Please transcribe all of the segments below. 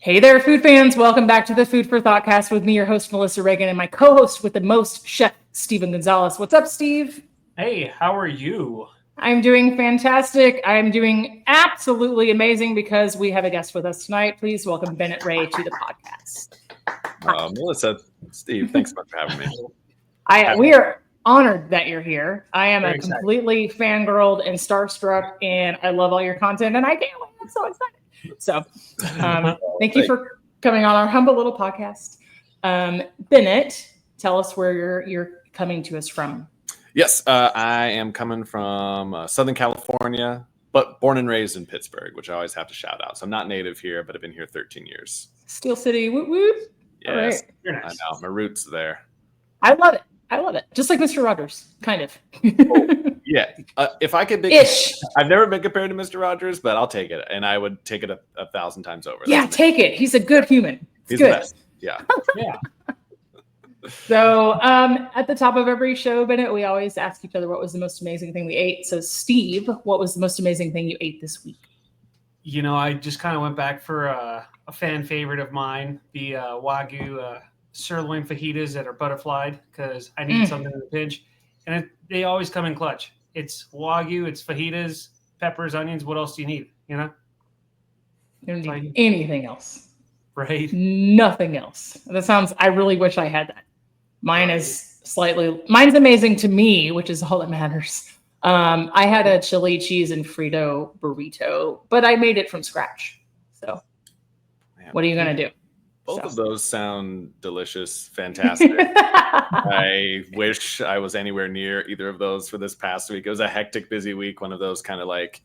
Hey there, food fans. Welcome back to the Food for Thoughtcast with me, your host, Melissa Reagan, and my co-host with the most, Chef Steven Gonzalez. What's up, Steve? Hey, how are you? I'm doing fantastic. I'm doing absolutely amazing because we have a guest with us tonight. Please welcome Bennett Rea to the podcast. Melissa, Steve, thanks so much for having me. We are honored that you're here. I am Very completely fangirled and starstruck, and I love all your content, and I can't wait. I'm so excited. So thank you for coming on our humble little podcast. Bennett, tell us where you're coming to us from. Yes, I am coming from Southern California, but born and raised in Pittsburgh, which I always have to shout out. So I'm not native here, but I've been here 13 years. Steel City, whoop whoop. Yes, right. I know. My roots there. I love it. I love it. Just like Mr. Rogers, kind of. Yeah. If I could be, I've never been compared to Mr. Rogers, but I'll take it. And I would take it a 1,000 times over. Yeah, take it. He's a good human. He's good. The best. Yeah. Yeah. So at the top of every show, Bennett, we always ask each other what was the most amazing thing we ate. So Steve, what was the most amazing thing you ate this week? You know, I just kind of went back for a fan favorite of mine, the Wagyu sirloin fajitas that are butterflied, because I need something in the pinch. And they always come in clutch. It's Wagyu, it's fajitas, peppers, onions. What else do you need? You know? You don't need anything else. Right. Nothing else. I really wish I had that. Mine's amazing to me, which is all that matters. I had a chili cheese and Frito burrito, but I made it from scratch. So what are you going to do? Both of those sound delicious, fantastic. I wish I was anywhere near either of those for this past week. It was a hectic, busy week. One of those kind of like,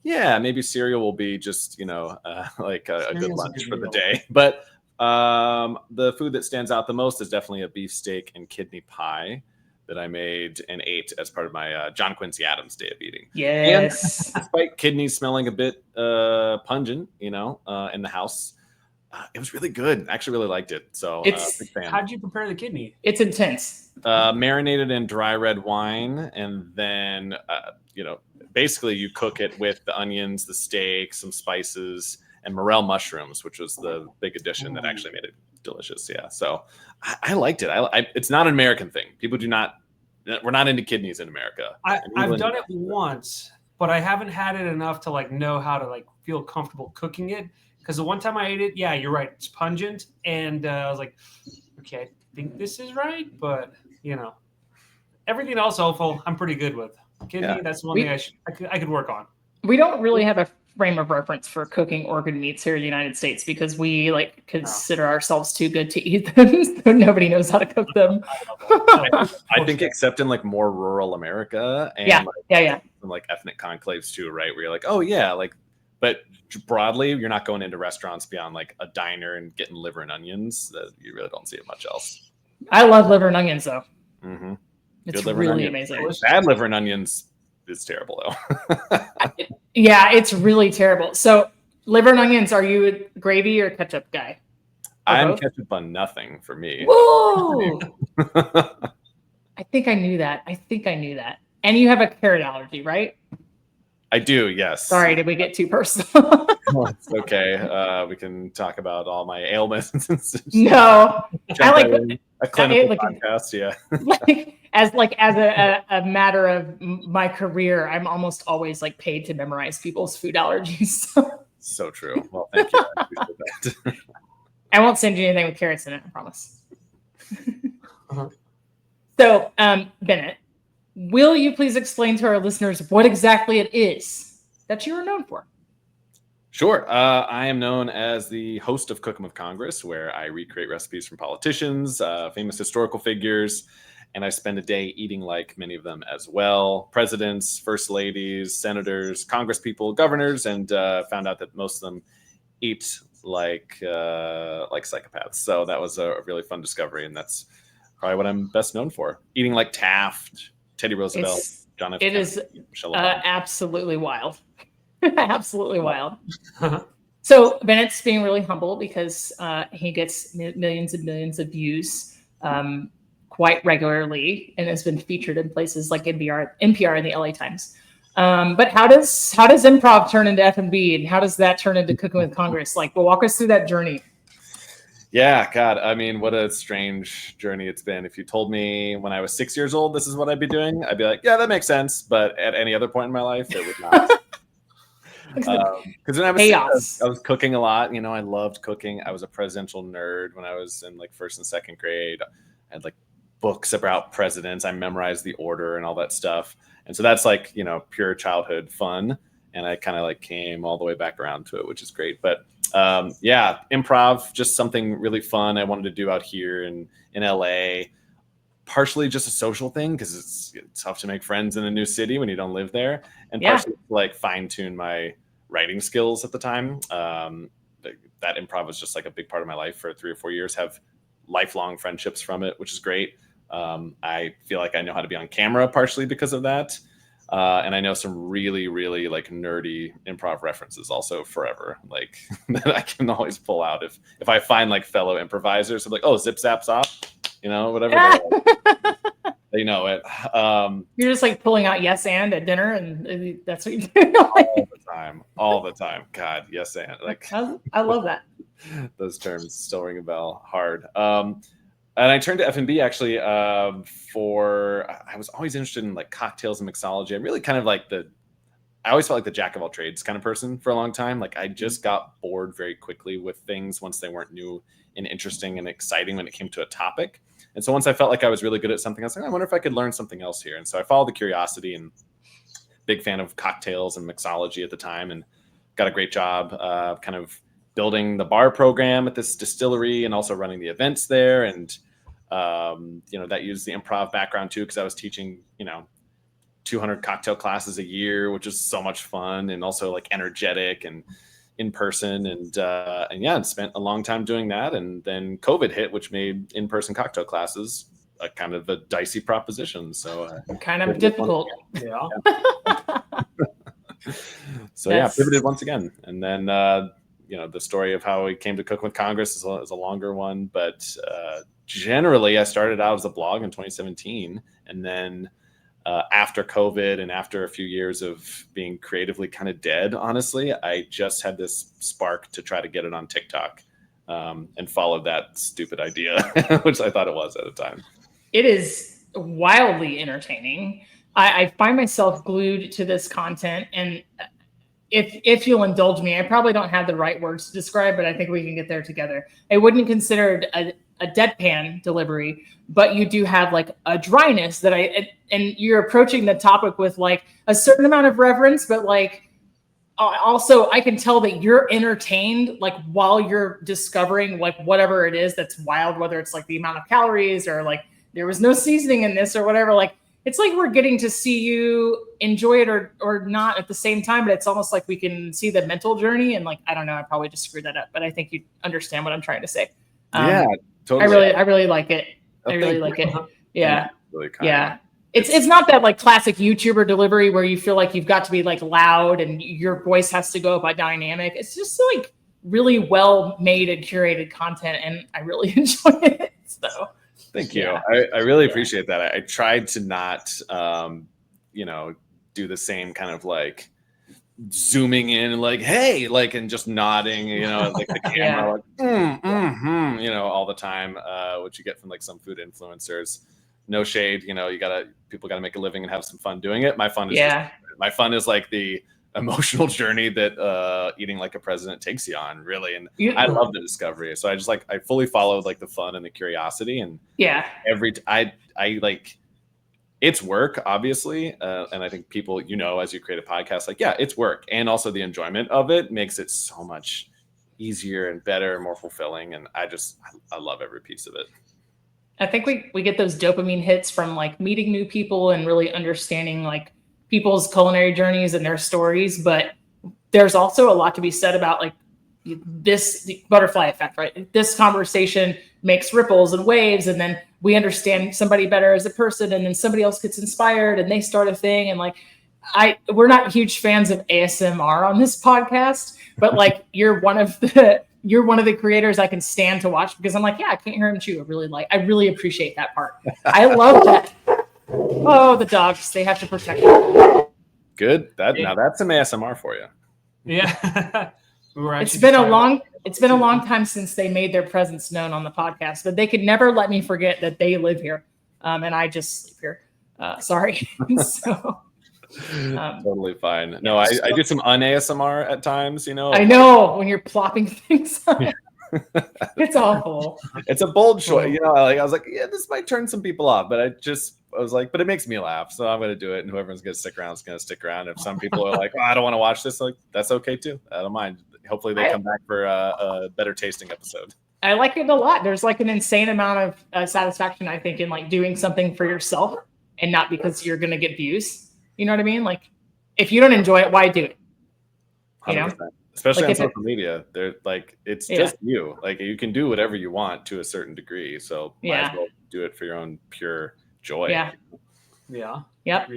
yeah, maybe cereal will be just, like a good lunch for the day. But the food that stands out the most is definitely a beefsteak and kidney pie that I made and ate as part of my John Quincy Adams day of eating. Yes. And despite kidneys smelling a bit pungent, in the house, it was really good. I actually really liked it. So big fan. How'd you prepare the kidney? It's intense. Marinated in dry red wine, and then basically you cook it with the onions, the steak, some spices, and morel mushrooms, which was the big addition that actually made it delicious. Yeah, so I liked it. It's not an American thing. People we're not into kidneys in America. I've done it once, but I haven't had it enough to know how to feel comfortable cooking it. Because the one time I ate it, yeah, you're right, it's pungent, and I was like, okay, I think this is right, but everything else, I'm pretty good with. Kidney, that's one thing I could work on. We don't really have a frame of reference for cooking organ meats here in the United States because we consider ourselves too good to eat them, so nobody knows how to cook them. I think except in more rural America and some ethnic conclaves too, right? Where you're like, oh yeah, but broadly, you're not going into restaurants beyond a diner and getting liver and onions. You really don't see it much else. I love liver and onions though. Mm-hmm. It's really amazing. Bad liver and onions is terrible though. Yeah, it's really terrible. So liver and onions, are you a gravy or ketchup guy? I'm ketchup on nothing for me. Whoa! I think I knew that. And you have a carrot allergy, right? I do, yes. Sorry, did we get too personal? It's okay. We can talk about all my ailments. No, I like a clinical podcast. Yeah, as a matter of my career, I'm almost always paid to memorize people's food allergies. So true. Well, thank you. I appreciate that. I won't send you anything with carrots in it. I promise. So, Bennett, will you please explain to our listeners what exactly it is that you are known for? Sure. I am known as the host of Cook 'em with Congress, where I recreate recipes from politicians, famous historical figures, and I spend a day eating like many of them as well. Presidents, first ladies, senators, congresspeople, governors, and found out that most of them eat like psychopaths. So that was a really fun discovery, and that's probably what I'm best known for. Eating like Taft, Teddy Roosevelt, John F. Kennedy, is Michelle Obama. Absolutely wild. Absolutely wild. So Bennett's being really humble because he gets millions and millions of views quite regularly and has been featured in places like NPR and the LA Times. But how does improv turn into F&B, and how does that turn into Cooking with Congress? Like, well, walk us through that journey. Yeah, God, I mean, what a strange journey it's been. If you told me when I was 6 years old, this is what I'd be doing, I'd be like, yeah, that makes sense. But at any other point in my life, it would not. Because when I was Chaos. I was cooking a lot. You know, I loved cooking. I was a presidential nerd when I was in like first and second grade. I had like books about presidents. I memorized the order and all that stuff. And so that's like, you know, pure childhood fun. And I kind of like came all the way back around to it, which is great. But yeah, improv, just something really fun I wanted to do out here in LA. Partially just a social thing because it's tough to make friends in a new city when you don't live there, and partially to like fine tune my writing skills at the time. That improv was just like a big part of my life for 3 or 4 years. Have lifelong friendships from it, which is great. I feel like I know how to be on camera partially because of that. And I know some really, really like nerdy improv references also forever, like that I can always pull out if I find like fellow improvisers. I'm like, oh, zip zap zop, you know, whatever. They know it. You're just like pulling out yes and at dinner, and that's what you do. all the time. God, yes and like I love that. Those terms still ring a bell hard. And I turned to F&B actually I was always interested in like cocktails and mixology. I'm really kind of like I always felt like the jack of all trades kind of person for a long time. Like I just got bored very quickly with things once they weren't new and interesting and exciting when it came to a topic. And so once I felt like I was really good at something, I was like, I wonder if I could learn something else here. And so I followed the curiosity, and big fan of cocktails and mixology at the time, and got a great job kind of building the bar program at this distillery and also running the events there. And, you know, that used the improv background too, because I was teaching, you know, 200 cocktail classes a year, which is so much fun and also like energetic and in person. And yeah, and spent a long time doing that. And then COVID hit, which made in-person cocktail classes a kind of a dicey proposition. So kind of difficult. Yeah. So yeah, pivoted once again. And then, you know, the story of how we came to Cook with Congress is a longer one, but generally I started out as a blog in 2017. And then after COVID and after a few years of being creatively kind of dead, honestly, I just had this spark to try to get it on TikTok, and followed that stupid idea, which I thought it was at the time. It is wildly entertaining. I find myself glued to this content, and if you'll indulge me, I probably don't have the right words to describe, but I think we can get there together. I wouldn't consider it a deadpan delivery, but you do have like a dryness that and you're approaching the topic with like a certain amount of reverence, but like also I can tell that you're entertained like while you're discovering like whatever it is that's wild, whether it's like the amount of calories or like there was no seasoning in this or whatever. Like it's like we're getting to see you enjoy it or not at the same time, but it's almost like we can see the mental journey. And like, I don't know, I probably just screwed that up, but I think you understand what I'm trying to say. Yeah, totally. I really like it. I really like it. Yeah. Really yeah. It's not that like classic YouTuber delivery where you feel like you've got to be like loud and your voice has to go up a dynamic. It's just like really well made and curated content, and I really enjoy it. So thank you. I really appreciate that. I tried to not, you know, do the same kind of like zooming in and like, hey, like, and just nodding, you know, like the camera, like, you know, all the time, which you get from like some food influencers. No shade, you know, people gotta make a living and have some fun doing it. My fun is like the emotional journey that eating like a president takes you on, really. And I love the discovery. So I fully followed like the fun and the curiosity. And I like, it's work, obviously. And I think people, you know, as you create a podcast, like, yeah, it's work. And also the enjoyment of it makes it so much easier and better and more fulfilling. And I love every piece of it. I think we get those dopamine hits from like meeting new people and really understanding like people's culinary journeys and their stories. But there's also a lot to be said about like the butterfly effect, right? This conversation makes ripples and waves, and then we understand somebody better as a person, and then somebody else gets inspired and they start a thing. And like, we're not huge fans of ASMR on this podcast, but like you're one of the creators I can stand to watch because I'm like, yeah, I can't hear him chew. I really appreciate that part. I love that. Oh, the dogs, they have to protect me. Good. Now that's some ASMR for you. Yeah. It's been a long time since they made their presence known on the podcast, but they could never let me forget that they live here, and I just sleep here. Sorry. So totally fine. No, I do some un-ASMR at times, I know when you're plopping things on. It's awful. It's a bold choice. I was like, yeah, this might turn some people off, but I was like, but it makes me laugh, so I'm going to do it, and whoever's going to stick around is going to stick around. If some people are like, oh, I don't want to watch this, like, that's okay too. I don't mind. Hopefully they come back for a better tasting episode. I like it a lot. There's like an insane amount of satisfaction, I think, in like doing something for yourself and not because you're going to get views. You know what I mean? Like, if you don't enjoy it, why do it? You 100%. know? Especially like on social media, they're like, it's just you. Like, you can do whatever you want to a certain degree. So might as well do it for your own pure joy. Yeah. Yeah. Yep.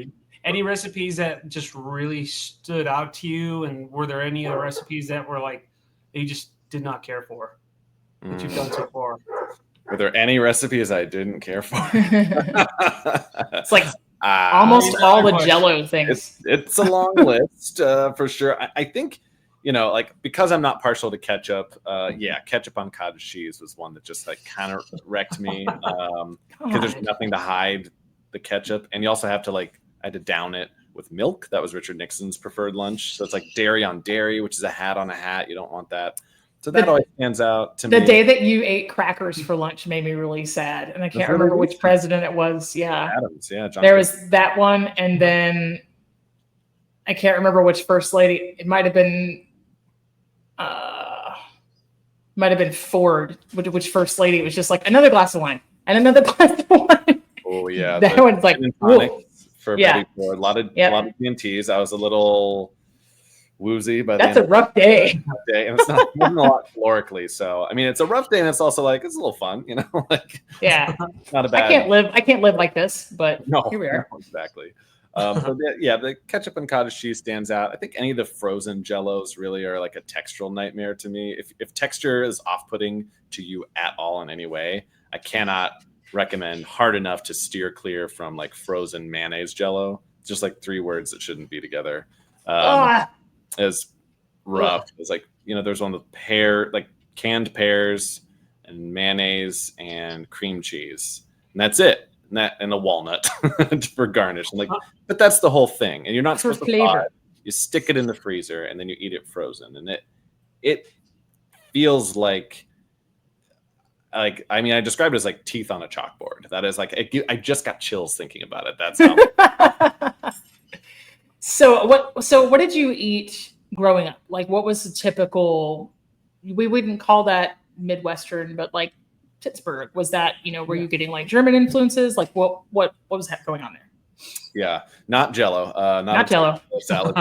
Any recipes that just really stood out to you? And were there any other recipes that were like, you just did not care for that you've done so far? Were there any recipes I didn't care for? It's like almost all the Jell-O things. It's a long list for sure. I think, like, because I'm not partial to ketchup, ketchup on cottage cheese was one that just like kind of wrecked me because there's nothing to hide the ketchup, and you also have to I had to down it with milk. That was Richard Nixon's preferred lunch. So it's like dairy on dairy, which is a hat on a hat. You don't want that. So that always stands out to me. The day that you ate crackers for lunch made me really sad, and I can't remember which president it was. Yeah, Adams. Yeah, John. There was that one, and then I can't remember which first lady. It might have been. Ford, which first lady was just like another glass of wine and another glass of wine. Oh yeah, that one's like for Betty Ford. A lot of T&Ts. I was a little woozy, but that's a rough day. And it's not a lot calorically. So I mean, it's a rough day, and it's also like it's a little fun, like not a bad. I can't live like this, but here we are. No, exactly. The ketchup and cottage cheese stands out. I think any of the frozen Jell-Os really are like a textural nightmare to me. If texture is off-putting to you at all in any way, I cannot recommend hard enough to steer clear from like frozen mayonnaise Jell-O. It's just like 3 words that shouldn't be together. It's rough. It's like, there's one with canned pears and mayonnaise and cream cheese, and that's it. And a walnut for garnish. I'm like, but that's the whole thing. And you're not supposed to thaw it. You stick it in the freezer and then you eat it frozen. And it feels like I described it as like teeth on a chalkboard. That is like, I just got chills thinking about it. That's how. So what did you eat growing up? Like, what was the typical, we wouldn't call that Midwestern, but like Pittsburgh, was that, were you getting like German influences? Like what was going on there? Yeah, not Jell-O. Not Jell-O. Salad.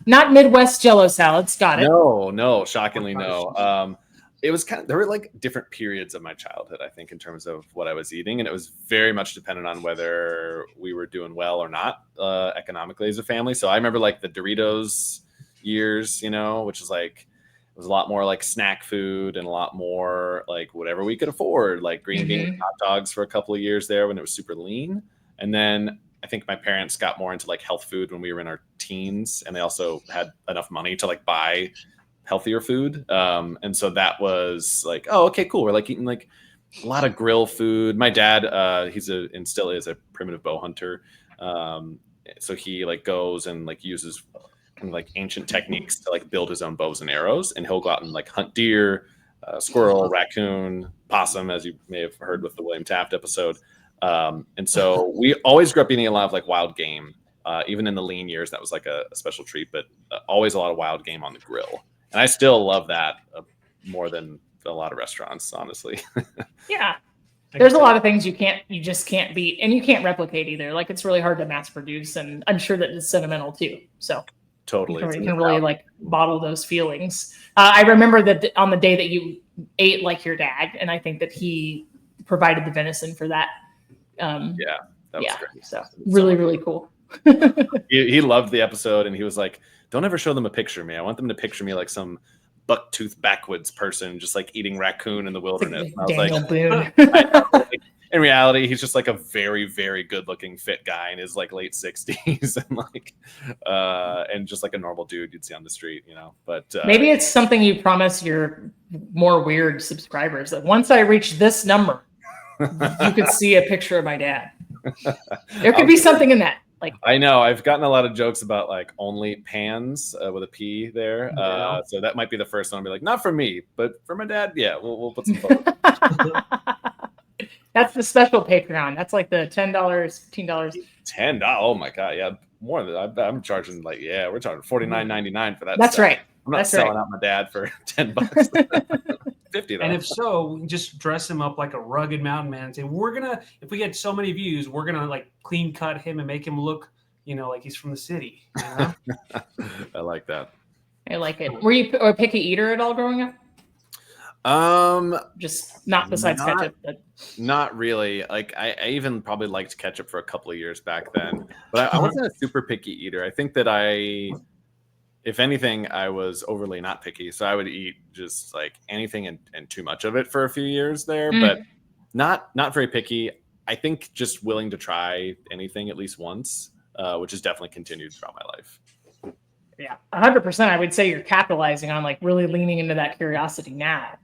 not Midwest Jell-O salads. Got it. No, shockingly no. It was there were like different periods of my childhood, I think, in terms of what I was eating, and it was very much dependent on whether we were doing well or not economically as a family. So I remember like the Doritos years, which is like, it was a lot more like snack food and a lot more like whatever we could afford, like green bean hot dogs for a couple of years there when it was super lean. And then I think my parents got more into like health food when we were in our teens, and they also had enough money to like buy healthier food. And so that was like, oh, okay, cool. We're like eating like a lot of grill food. My dad, he's and still is a primitive bow hunter. So he like goes and like uses kind of like ancient techniques to like build his own bows and arrows, and he'll go out and like hunt deer, squirrel, raccoon, possum, as you may have heard with the William Taft episode. And so we always grew up eating a lot of like wild game, even in the lean years. That was like a special treat, but always a lot of wild game on the grill. And I still love that more than a lot of restaurants, honestly. Yeah. There's a lot of things you just can't beat, and you can't replicate either. Like, it's really hard to mass produce, and I'm sure that it's sentimental too. So totally, you can really like bottle those feelings. I remember that on the day that you ate like your dad, and I think that he provided the venison for that. That was great. So really cool. He loved the episode, and he was like, "Don't ever show them a picture of me. I want them to picture me like some bucktooth backwoods person just like eating raccoon in the wilderness." Like Daniel Boone. in reality, he's just like a very, very good-looking, fit guy in his like late 60s, and like, and just like a normal dude you'd see on the street, you know. But maybe it's something you promise your more weird subscribers that once I reach this number, you could see a picture of my dad. There could be something in that. Like, I know I've gotten a lot of jokes about like only pans with a P there. So that might be the first one. I'll be like, not for me, but for my dad, yeah, we'll put some photos. That's the special Patreon. That's like the $10, $15. $10. Oh my god, yeah, more than that. I'm charging like, yeah, we're charging $49.99 for that. That's stuff. right. I'm not That's selling right. out my dad for $10. $50. And if so, we can just dress him up like a rugged mountain man and say, if we get so many views, we're gonna like clean cut him and make him look, you know, like he's from the city. You know? I like that. I like it. Were you a picky eater at all growing up? Just not besides ketchup. But... Not really. Like I even probably liked ketchup for a couple of years back then, but I wasn't a super picky eater. I think that if anything, I was overly not picky. So I would eat just like anything and too much of it for a few years there, but not very picky. I think just willing to try anything at least once, which has definitely continued throughout my life. Yeah, 100%. I would say you're capitalizing on like really leaning into that curiosity now.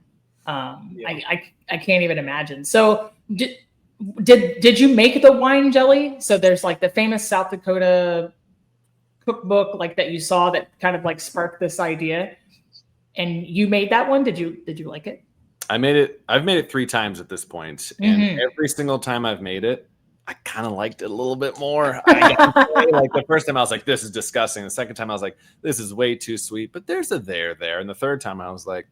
I can't even imagine. So did you make the wine jelly? So there's like the famous South Dakota cookbook like that you saw that kind of like sparked this idea, and you made that one. Did you like it? I've made it 3 times at this point, and every single time I've made it, I kind of liked it a little bit more. Like the first time I was like, this is disgusting. The second time I was like, this is way too sweet, but there's a there. And the third time I was like,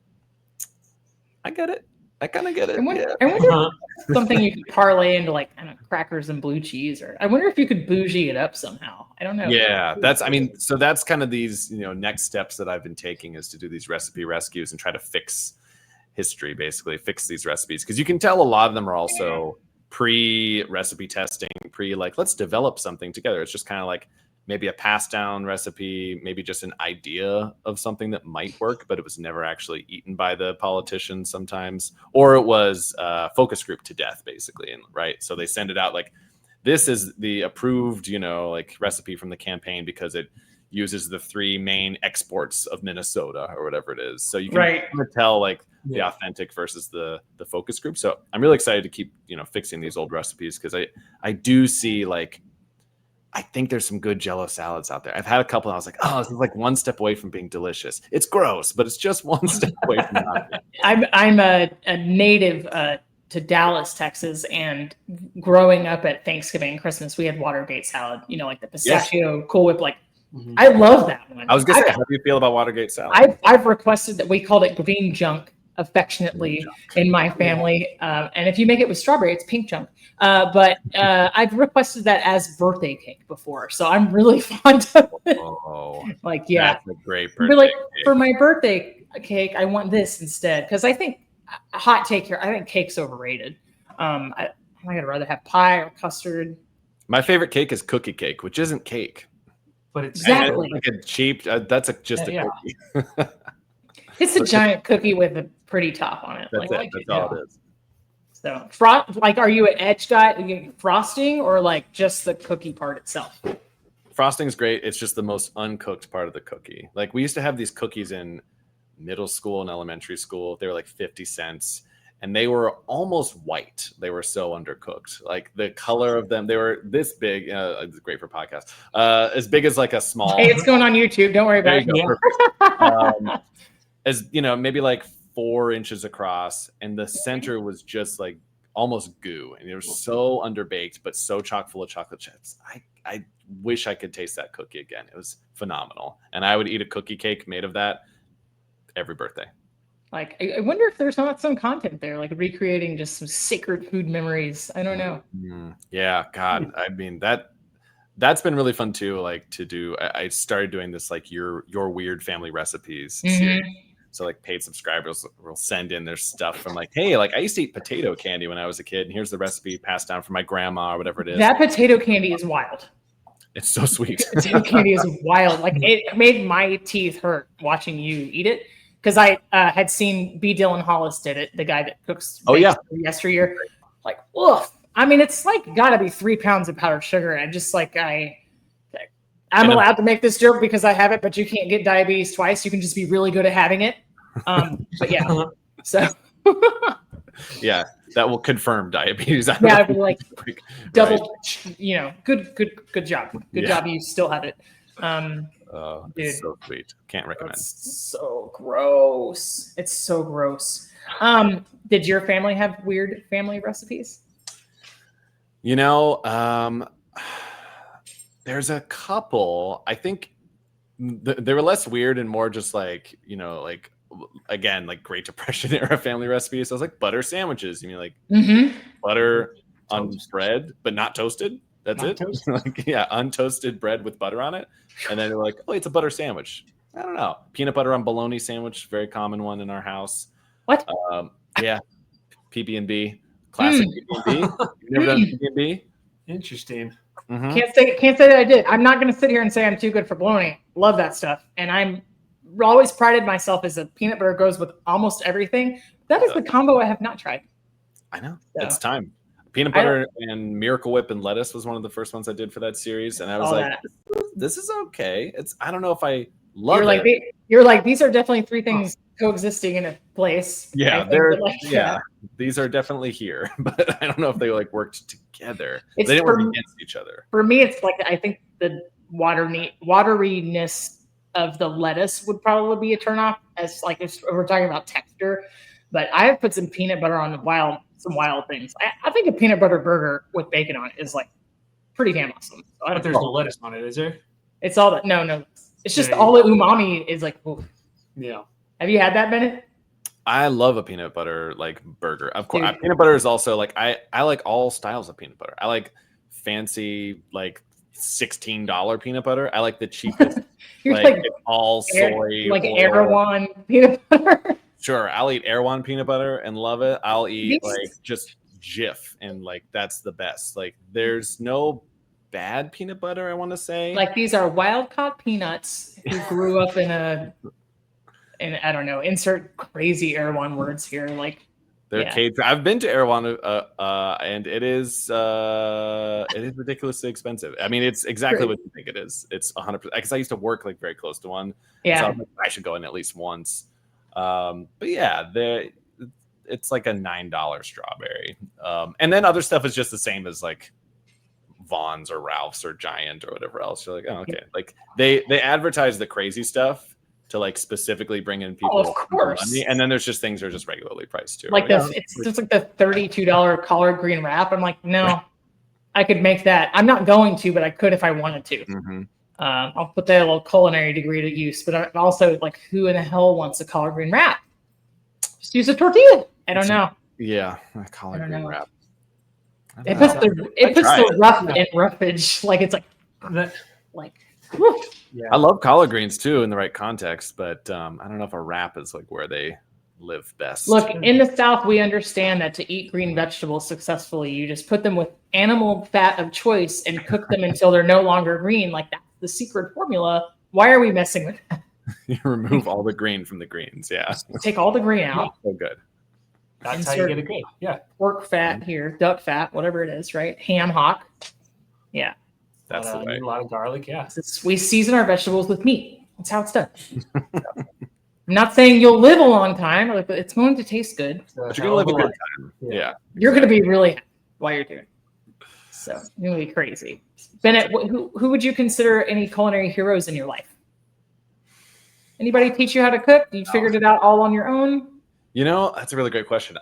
I get it. I kind of get it. I wonder if something you could parlay into like crackers and blue cheese, or I wonder if you could bougie it up somehow. I don't know. Yeah, so that's kind of these, next steps that I've been taking is to do these recipe rescues and try to fix history, basically fix these recipes. Because you can tell a lot of them are also pre-recipe testing, like, let's develop something together. It's just kind of like maybe a passed down recipe, maybe just an idea of something that might work, but it was never actually eaten by the politicians sometimes, or it was focus group to death, basically. And right, so they send it out like, this is the approved, like recipe from the campaign because it uses the 3 main exports of Minnesota or whatever it is. So you can kind of tell like the authentic versus the focus group. So I'm really excited to keep, fixing these old recipes because I do see like, I think there's some good Jell-O salads out there. I've had a couple and I was like, oh, this is like one step away from being delicious. It's gross, but it's just one step away from not being. I'm a native to Dallas, Texas, and growing up at Thanksgiving and Christmas, we had Watergate salad, like the pistachio Cool Whip. Like, I love that one. I was going to say, how do you feel about Watergate salad? I've requested that we called it green junk affectionately in my family. And if you make it with strawberry, it's pink junk. But I've requested that as birthday cake before. So I'm really fond of it. Oh, like, yeah. That's a great birthday like, cake. For my birthday cake, I want this instead. Because I think, hot take here, I think cake's overrated. I'd rather have pie or custard. My favorite cake is cookie cake, which isn't cake. But it's exactly like a cheap, that's just a cookie. It's a giant cookie with a pretty top on it. That's it. That's all it is. So, are you an edge guy, frosting, or like just the cookie part itself? Frosting is great. It's just the most uncooked part of the cookie. Like we used to have these cookies in middle school and elementary school. They were like 50 cents. And they were almost white. They were so undercooked. Like the color of them, they were this big. It's great for podcasts. As big as like a small. Hey, it's going on YouTube. Don't worry about it. As maybe like 4 inches across, and the center was just like almost goo, and it was so underbaked, but so chock full of chocolate chips. I wish I could taste that cookie again. It was phenomenal, and I would eat a cookie cake made of that every birthday. Like, I wonder if there's not some content there, like recreating just some sacred food memories. I don't know. Yeah, God. I mean, that's been really fun too. Like to do, I started doing this like your weird family recipes series. So like paid subscribers will send in their stuff from like, hey, like I used to eat potato candy when I was a kid, and here's the recipe passed down from my grandma or whatever it is. That potato candy is wild. It's so sweet. Potato candy is wild. Like it made my teeth hurt watching you eat it. Because I had seen B. Dylan Hollis did it, the guy that cooks yesteryear. Like, ugh. I mean, it's like gotta be 3 pounds of powdered sugar. And just like I'm And allowed to make this joke because I have it, but you can't get diabetes twice. You can just be really good at having it. But yeah, so Yeah, that will confirm diabetes. yeah, I'd be like Right. double, good job. Good Yeah. job. You still have it. Oh, Dude. it's so sweet. Can't recommend. It's so gross. It's so gross. Did your family have weird family recipes? You know, there's a couple. I think they were less weird and more just like, like again, like Great Depression era family recipes. So I was like butter sandwiches. You mean like Mm-hmm. butter on bread, but not toasted? That's Not it. toasted. Like, yeah, untoasted bread with butter on it. And then they're like, oh, it's a butter sandwich. I don't know. Peanut butter on bologna sandwich, very common one in our house. What? Yeah, PB&B, classic PB&B. You've never done PB&B? Interesting. Mhm. Can't say that I did. I'm not going to sit here and say I'm too good for bologna. Love that stuff, and I'm always prided myself as a peanut butter goes with almost everything. That is the combo I have not tried. I know. So. It's time. Peanut butter and Miracle Whip and lettuce was one of the first ones I did for that series, and I was like, "This is okay." I don't know if I love it. You're like, these are definitely 3 things coexisting in a place. Yeah, these are definitely here, but I don't know if they like worked together. They didn't work against each other. For me, it's like I think the wateriness of the lettuce would probably be a turnoff. As like if we're talking about texture, but I have put some peanut butter on some wild things. I think a peanut butter burger with bacon on it is like pretty damn awesome. So But there's no lettuce on it, is there? It's all that. No. It's just all the umami is like. Oof. Yeah. Have you had that, Bennett? I love a peanut butter like burger. Of course, peanut butter is also like I like all styles of peanut butter. I like fancy like $16 peanut butter. I like the cheapest. You're like all soy, like Erewhon peanut butter. Sure, I'll eat Erewhon peanut butter and love it. I'll eat like just Jif and like that's the best. Like there's no bad peanut butter, I want to say. Like these are wild caught peanuts who grew up in I don't know, insert crazy Erewhon words here. Like they're caged. I've been to Erewhon and it is ridiculously expensive. I mean, it's exactly what you think it is. It's 100%. Because I used to work like very close to one. Yeah. So I should go in at least once. But yeah, it's like a $9 strawberry. And then other stuff is just the same as like Vaughn's or Ralph's or Giant or whatever else. You're like, oh, okay. Like they advertise the crazy stuff to like specifically bring in people. Oh, of course. Money. And then there's just things that are just regularly priced too. Like this, it's just like the $32 collard green wrap. I'm like, no, I could make that. I'm not going to, but I could if I wanted to. Mm-hmm. I'll put that little culinary degree to use. But I'm also like, who in the hell wants a collard green wrap? Just use a tortilla. I don't know. Yeah, a collard green wrap. It puts the rough in roughage. Like it's like that. Like. Yeah. I love collard greens too in the right context, but I don't know if a wrap is like where they live best. Look, in the South, we understand that to eat green vegetables successfully, you just put them with animal fat of choice and cook them until they're no longer green. Like that's the secret formula. Why are we messing with that? You remove all the green from the greens. Yeah. Take all the green out. So good. That's how you get it good. Yeah. Pork fat here, duck fat, whatever it is, right? Ham hock. Yeah. That's the way. A lot of garlic, yeah. We season our vegetables with meat. That's how it's done. I'm not saying you'll live a long time, but it's going to taste good. But you're going to live a good time. Yeah. You're going to be really happy while you're doing it. So you're going to be crazy. Bennett, who would you consider any culinary heroes in your life? Anybody teach you how to cook? You figured it out all on your own? You know, that's a really great question.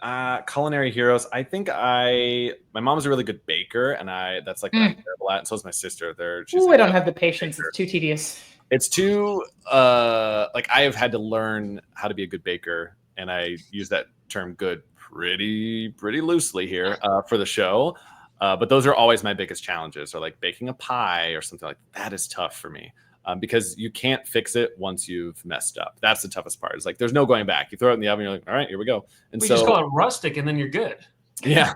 Culinary heroes. I think my mom's a really good baker, and that's like what I'm terrible at. And so is my sister. I don't have the patience. It's too tedious. It's too like I have had to learn how to be a good baker, and I use that term "good" pretty loosely here for the show. But those are always my biggest challenges, or like baking a pie or something like that is tough for me. Because you can't fix it once you've messed up. That's the toughest part. It's like there's no going back. You throw it in the oven, you're like, all right, here we go. And we just call it rustic, and then you're good. Yeah,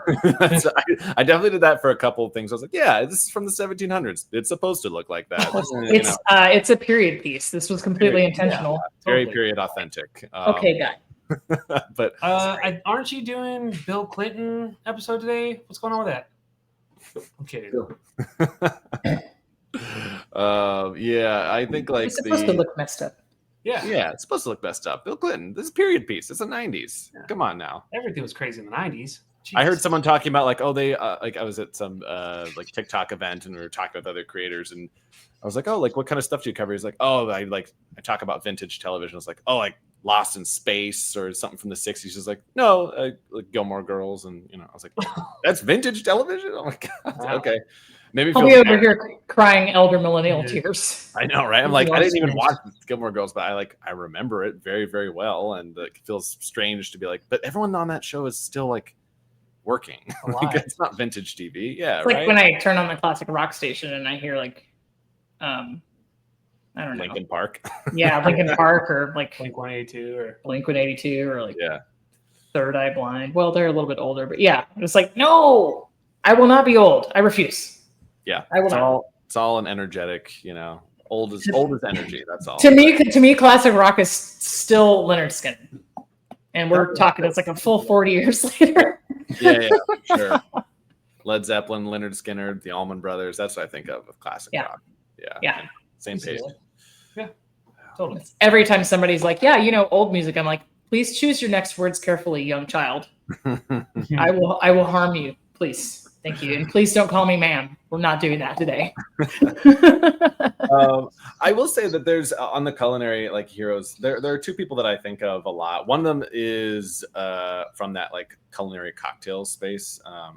I definitely did that for a couple of things. I was like, yeah, this is from the 1700s. It's supposed to look like that. It's a period piece. This was completely intentional. Yeah, very period authentic. Okay, guy. But aren't you doing Bill Clinton episode today? What's going on with that? I'm kidding. Yeah, I think like It's supposed to look messed up. Yeah. it's supposed to look messed up. Bill Clinton, this is a period piece. It's the 90s. Yeah. Come on now. Everything was crazy in the 90s. I heard Jeez. someone talking about like, oh, they like I was at some like TikTok event and we were talking with other creators and I was like, oh, like what kind of stuff do you cover? He's like, oh, I talk about vintage television. I was like, oh, like Lost in Space or something from the 60s. He's like, no, like Gilmore Girls, and I was like, that's vintage television. Oh my god, Wow. okay, maybe I'll be over here crying elder millennial tears. I know, right? I'm like, I didn't even Strange. watch Gilmore Girls, but I remember it very, very well, and it feels strange to be like, but everyone on that show is still like working. Like, Alive. it's not vintage TV. Yeah, It's like right. when I turn on the classic rock station and I hear like, I don't know, Lincoln Park. yeah, Linkin Park or like Blink 182 or Blink 182 or like Yeah. Third Eye Blind. Well, they're a little bit older, but yeah, it's like no, I will not be old. I refuse. Yeah, I will not. it's all an energetic, old as energy. That's all. To me, classic rock is still Leonard Skinner, and we're talking. It's like a full 40 years later. Yeah, sure. Led Zeppelin, Leonard Skinner, the Allman Brothers. That's what I think of classic Yeah. rock. Yeah. Same page. Yeah, totally. Every time somebody's like, "Yeah, old music," I'm like, "Please choose your next words carefully, young child. I will harm you. Please, thank you, and please don't call me ma'am. We're not doing that today." I will say that there's on the culinary like heroes. There are two people that I think of a lot. One of them is from that like culinary cocktail space. A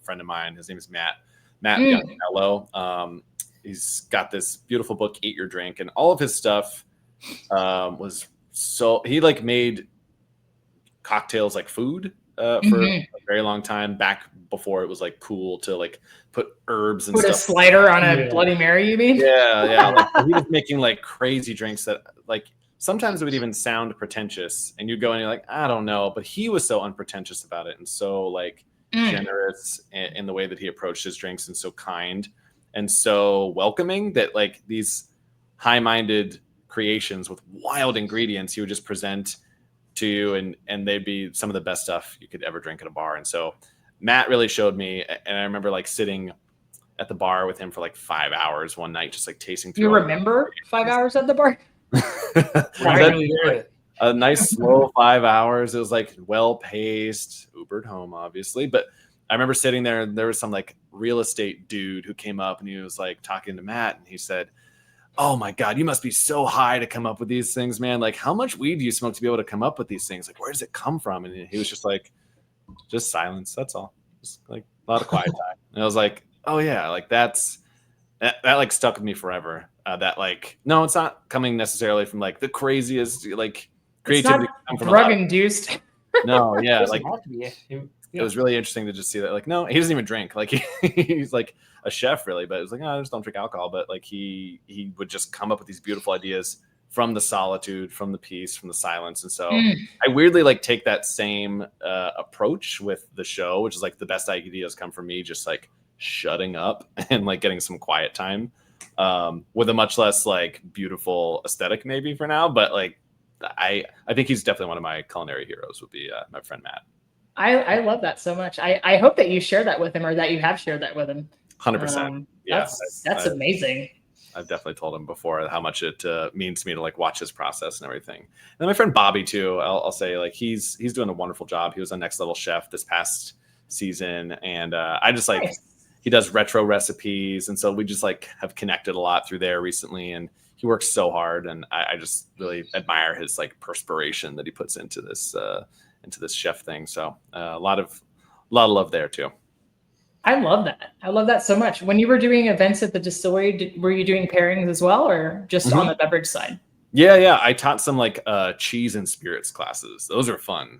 friend of mine. His name is Matt Biancanello. He's got this beautiful book, Eat Your Drink, and all of his stuff was so he like made cocktails like food for a very long time back before it was like cool to like put herbs and Put stuff. a slider on a Bloody Mary, you mean? Yeah. Like, he was making like crazy drinks that like sometimes it would even sound pretentious, and you'd go and you're like, I don't know, but he was so unpretentious about it and so like generous in the way that he approached his drinks and so kind and so welcoming that like these high-minded creations with wild ingredients he would just present to you and they'd be some of the best stuff you could ever drink at a bar. And so Matt really showed me, and I remember like sitting at the bar with him for like 5 hours one night, just like tasting through. You remember 5 hours at the bar? A nice slow 5 hours. It was like well paced, Ubered home, obviously. But I remember sitting there and there was some like real estate dude who came up and he was like talking to Matt and he said, oh my God, you must be so high to come up with these things, man. Like, how much weed do you smoke to be able to come up with these things? Like, where does it come from? And he was just like, just silence. That's all. Just like a lot of quiet time. And I was like, oh yeah, like that like stuck with me forever. That like, no, it's not coming necessarily from like the craziest like creativity. It's not drug induced. No, yeah, like have to be. it was really interesting to just see that. Like, no, he doesn't even drink. Like he's like a chef, really. But it was like, I just don't drink alcohol. But like he would just come up with these beautiful ideas from the solitude, from the peace, from the silence. And so I weirdly like take that same approach with the show, which is like the best ideas come from me, just like shutting up and like getting some quiet time with a much less like beautiful aesthetic maybe for now. But like I think he's definitely one of my culinary heroes would be my friend Matt. I love that so much. I hope that you share that with him or that you have shared that with him. 100%. Yeah, that's amazing. I've definitely told him before how much it means to me to like watch his process and everything. And then my friend Bobby too, I'll say like he's doing a wonderful job. He was on Next Level Chef this past season, and I just like he does retro recipes, and so we just like have connected a lot through there recently. And he works so hard, and I just really admire his like perspiration that he puts into this chef thing. So a lot of love there too. I love that. I love that so much. When you were doing events at the distillery, were you doing pairings as well, or just on the beverage side? Yeah. I taught some like cheese and spirits classes. Those are fun.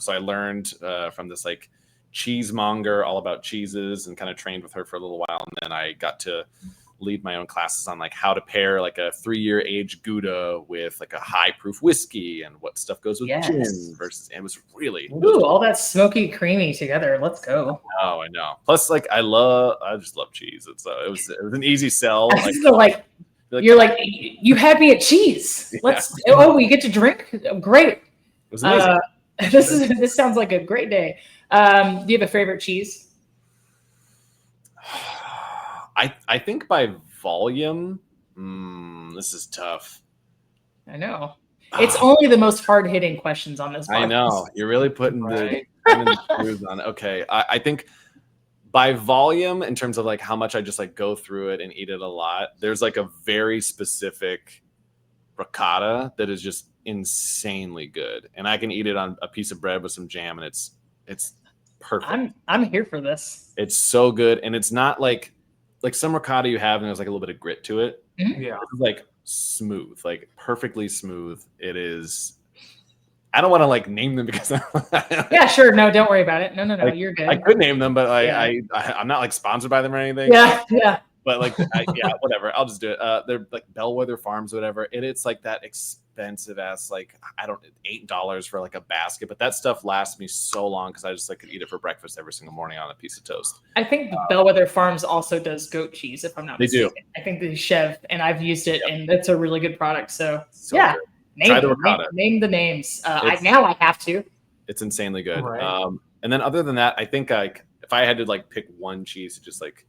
So I learned from this like cheesemonger all about cheeses and kind of trained with her for a little while. And then I got to lead my own classes on like how to pair like a 3-year age Gouda with like a high proof whiskey and what stuff goes with gin versus. It was really all that smoky creamy together. Let's go. Oh, I know. Plus, like I just love cheese. It was an easy sell. Like, you're like you had me at cheese. Let's we get to drink. Great. It was amazing. This sounds like a great day. Do you have a favorite cheese? I think by volume, this is tough. I know. It's only the most hard-hitting questions on this podcast. I know. You're really putting Right. the screws on it. Okay. I think by volume, in terms of like how much I just like go through it and eat it a lot, there's like a very specific ricotta that is just insanely good. And I can eat it on a piece of bread with some jam, and it's perfect. I'm here for this. It's so good. And it's not like some ricotta you have and there's like a little bit of grit to it. Yeah. It's like smooth, like perfectly smooth. It is. I don't want to like name them because Yeah, sure. No, don't worry about it. No, Like, you're good. I could name them, but Yeah. I'm not like sponsored by them or anything. Yeah. But like, yeah, whatever. I'll just do it. They're like Bellwether Farms, or whatever. It's like that expensive ass, like I don't $8 for like a basket, but that stuff lasts me so long because I just like could eat it for breakfast every single morning on a piece of toast. I think Bellwether Farms also does goat cheese, if I'm not They do. mistaken. I think they Chev, and I've used it, and it's a really good product. So yeah, good. Try the ricotta. name the names. I have to. It's insanely good. Right. And then other than that, I think like if I had to like pick one cheese to just like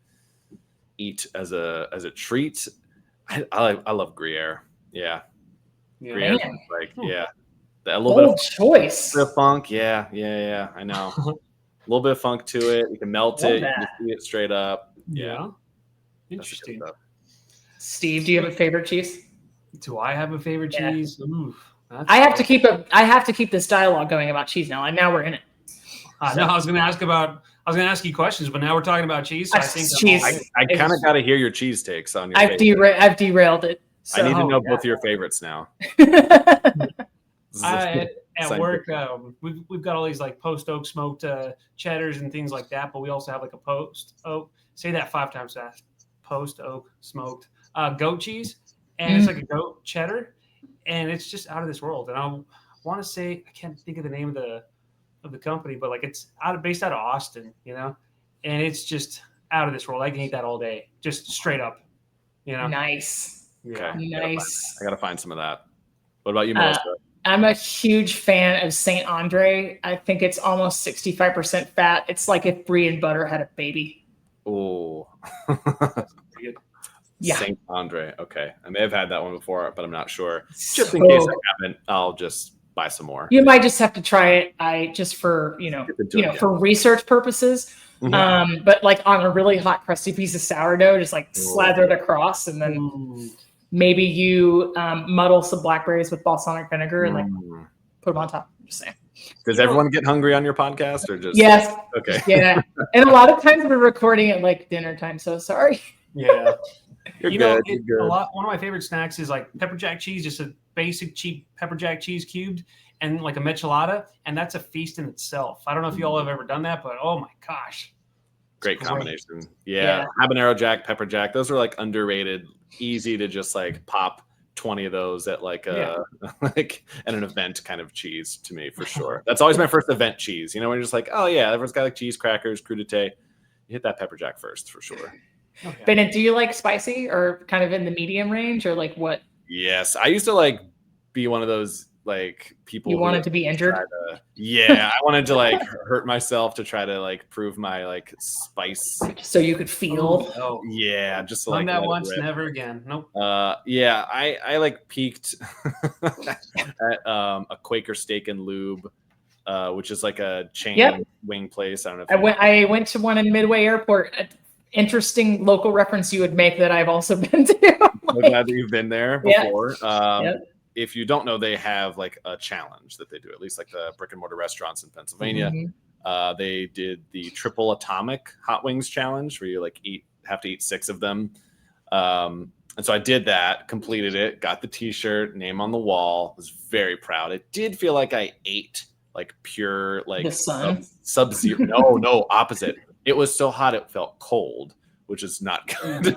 eat as a treat, I love Gruyere. Yeah. Yeah. Gruyere, Man. like a little bit Bold of choice. funk. Yeah. I know. A little bit of funk to it. You can melt Love it. that. You can eat it straight up. Yeah. That's the good Interesting. stuff. Steve, do you have a favorite cheese? Do I have a favorite Yeah. cheese? Oof, I have to keep this dialogue going about cheese now, and now we're in it. I know. I was going to ask you questions, but now we're talking about cheese. So I think Cheese. I kind of got to hear your cheese takes on your. I've derailed it. So, I need to know both your favorites now. At work, we've got all these like post oak smoked cheddars and things like that, but we also have like a post oak. Say that 5 times fast. Post oak smoked goat cheese, and it's like a goat cheddar, and it's just out of this world. And I want to say, I can't think of the name of the company, but like it's based out of Austin, and it's just out of this world. I can eat that all day, just straight up. Nice. Yeah. Okay. Nice. I gotta find some of that. What about you, Melissa? I'm a huge fan of Saint Andre. I think it's almost 65% fat. It's like if brie and butter had a baby. Oh, Yeah. Saint Andre. Okay, I may have had that one before, but I'm not sure. Just So, in case I haven't, I'll just buy some more. you might just have to try it. Just for for research purposes. Mhm. But like on a really hot crusty piece of sourdough, just like slather it across, and then maybe you muddle some blackberries with balsamic vinegar and like put them on top. I'm just saying. Does everyone get hungry on your podcast, or just Yes. Okay. Yeah. And a lot of times we're recording at like dinner time, so sorry. Yeah. You're good. You're good. One of my favorite snacks is like pepper jack cheese, just a basic cheap pepper jack cheese cubed, and like a michelada, and that's a feast in itself. I don't know if you all have ever done that, but oh my gosh, Great combination. Yeah. Habanero jack, pepper jack. Those are like underrated, easy to just like pop 20 of those at like like at an event kind of cheese to me for sure. That's always my first event cheese. When you're just like, oh yeah, everyone's got like cheese crackers, crudité. You hit that pepper jack first for sure. Okay. Bennett, do you like spicy or kind of in the medium range, or like what? Yes, I used to like be one of those like people You who wanted to be injured? I wanted to like hurt myself to try to like prove my like spice. So you could feel. Oh, Yeah, just to, done like that let it once, rip. never again. Nope. Yeah, I like peaked at a Quaker Steak and Lube, which is like a chain wing place. I don't know if I went to one in Midway Airport. Interesting local reference you would make that I've also been to. I'm glad that you've been there before. If you don't know, they have like a challenge that they do, at least like the brick and mortar restaurants in Pennsylvania. They did the triple atomic hot wings challenge where you like have to eat 6 of them. And so I did that, completed it, got the t-shirt, name on the wall, was very proud. It did feel like I ate like pure, like The sun? sub-zero. No, opposite. It was so hot it felt cold, which is not good.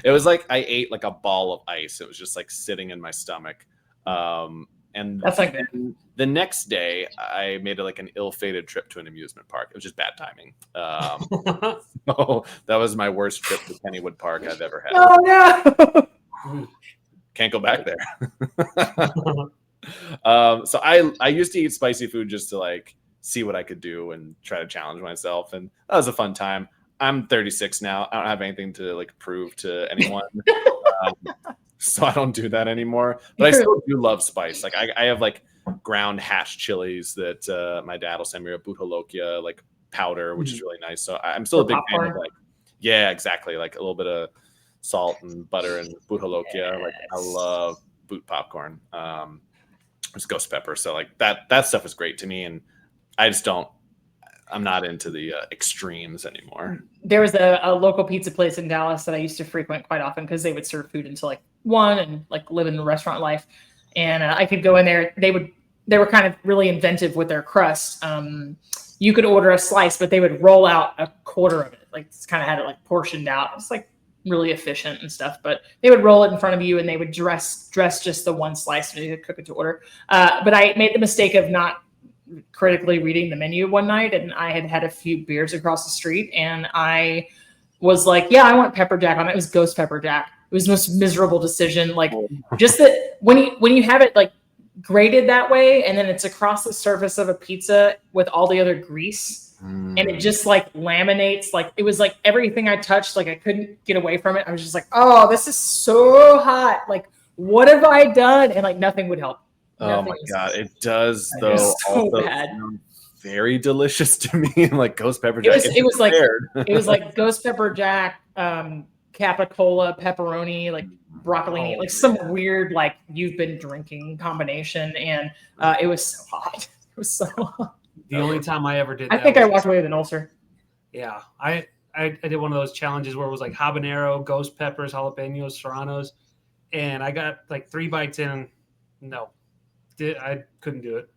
It was like I ate like a ball of ice. It was just like sitting in my stomach. And That's like the next day, I made like an ill-fated trip to an amusement park. It was just bad timing. So that was my worst trip to Kennywood Park I've ever had. Oh no! Can't go back there. So I used to eat spicy food just to like see what I could do and try to challenge myself, and that was a fun time. I'm 36 now. I don't have anything to like prove to anyone. So I don't do that anymore. But I still do love spice. Like I have like ground hatch chilies that my dad will send me, a butolokia like powder, which is really nice. So I'm still a big fan of like, yeah, exactly. Like a little bit of salt and butter and butolokia. Yes. Like I love boot popcorn. It's ghost pepper. So like that stuff is great to me. And I just I'm not into the extremes anymore. There was a local pizza place in Dallas that I used to frequent quite often because they would serve food until like 1 and like live in the restaurant life. And I could go in there. They were kind of really inventive with their crust. You could order a slice, but they would roll out a quarter of it. Like it's kind of had it like portioned out. It's like really efficient and stuff, but they would roll it in front of you and they would dress just the one slice and you could cook it to order. But I made the mistake of not critically reading the menu one night, and I had a few beers across the street, and I was like, yeah, I want pepper jack on it. It was ghost pepper jack. It was the most miserable decision. Like just that when you have it like grated that way and then it's across the surface of a pizza with all the other grease and it just like laminates, like it was like everything I touched, like I couldn't get away from it. I was just like, oh, this is so hot. Like, what have I done? And like nothing would help. Oh my God, it does though. So also bad. Very delicious to me. Like ghost pepper jack. It was like ghost pepper jack, capicola, pepperoni, like broccolini, like some weird like you've been drinking combination, and it was so hot. It was so hot. The only time I ever did that, I think I walked away with an ulcer. Yeah, I did one of those challenges where it was like habanero, ghost peppers, jalapenos, serranos, and I got like 3 bites in. And no. I couldn't do it.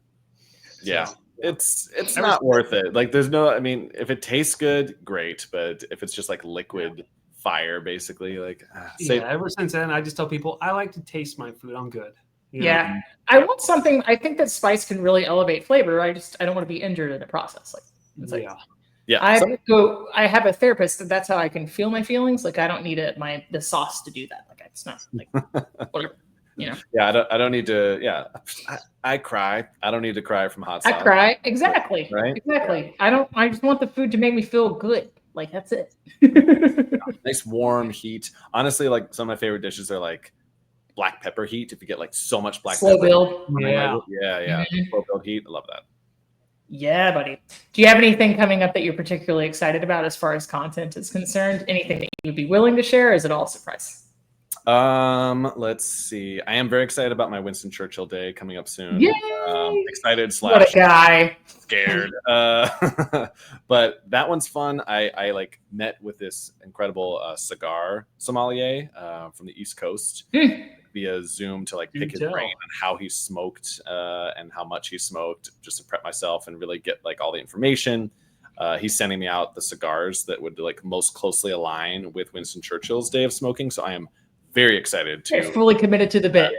Yeah. So, it's not worth it. Like there's no, I mean, if it tastes good, great. But if it's just like liquid fire, basically like, ever since then, I just tell people I like to taste my food. I'm good. You know? Yeah. I want something, I think that spice can really elevate flavor. I don't want to be injured in the process. Like, it's like, yeah. I have a therapist and that's how I can feel my feelings. Like I don't need the sauce to do that. Like it's not like whatever. You know? Yeah, I don't need to. Yeah, I cry. I don't need to cry from hot sauce. I cry exactly. Right? Exactly. Yeah. I just want the food to make me feel good. Like that's it. Nice warm heat. Honestly, like some of my favorite dishes are like black pepper heat. If you get like so much black slow pepper. build. Yeah. Slow build heat. I love that. Yeah, buddy. Do you have anything coming up that you're particularly excited about as far as content is concerned? Anything that you would be willing to share? Or is it all a surprise? Let's see. I am very excited about my Winston Churchill Day coming up soon. Yay! Excited / what a guy. Scared. But that one's fun. I like met with this incredible cigar sommelier from the East Coast via Zoom to like pick his brain on how he smoked and how much he smoked, just to prep myself and really get like all the information. He's sending me out the cigars that would like most closely align with Winston Churchill's day of smoking. So I am very excited to. You're fully committed to the bit.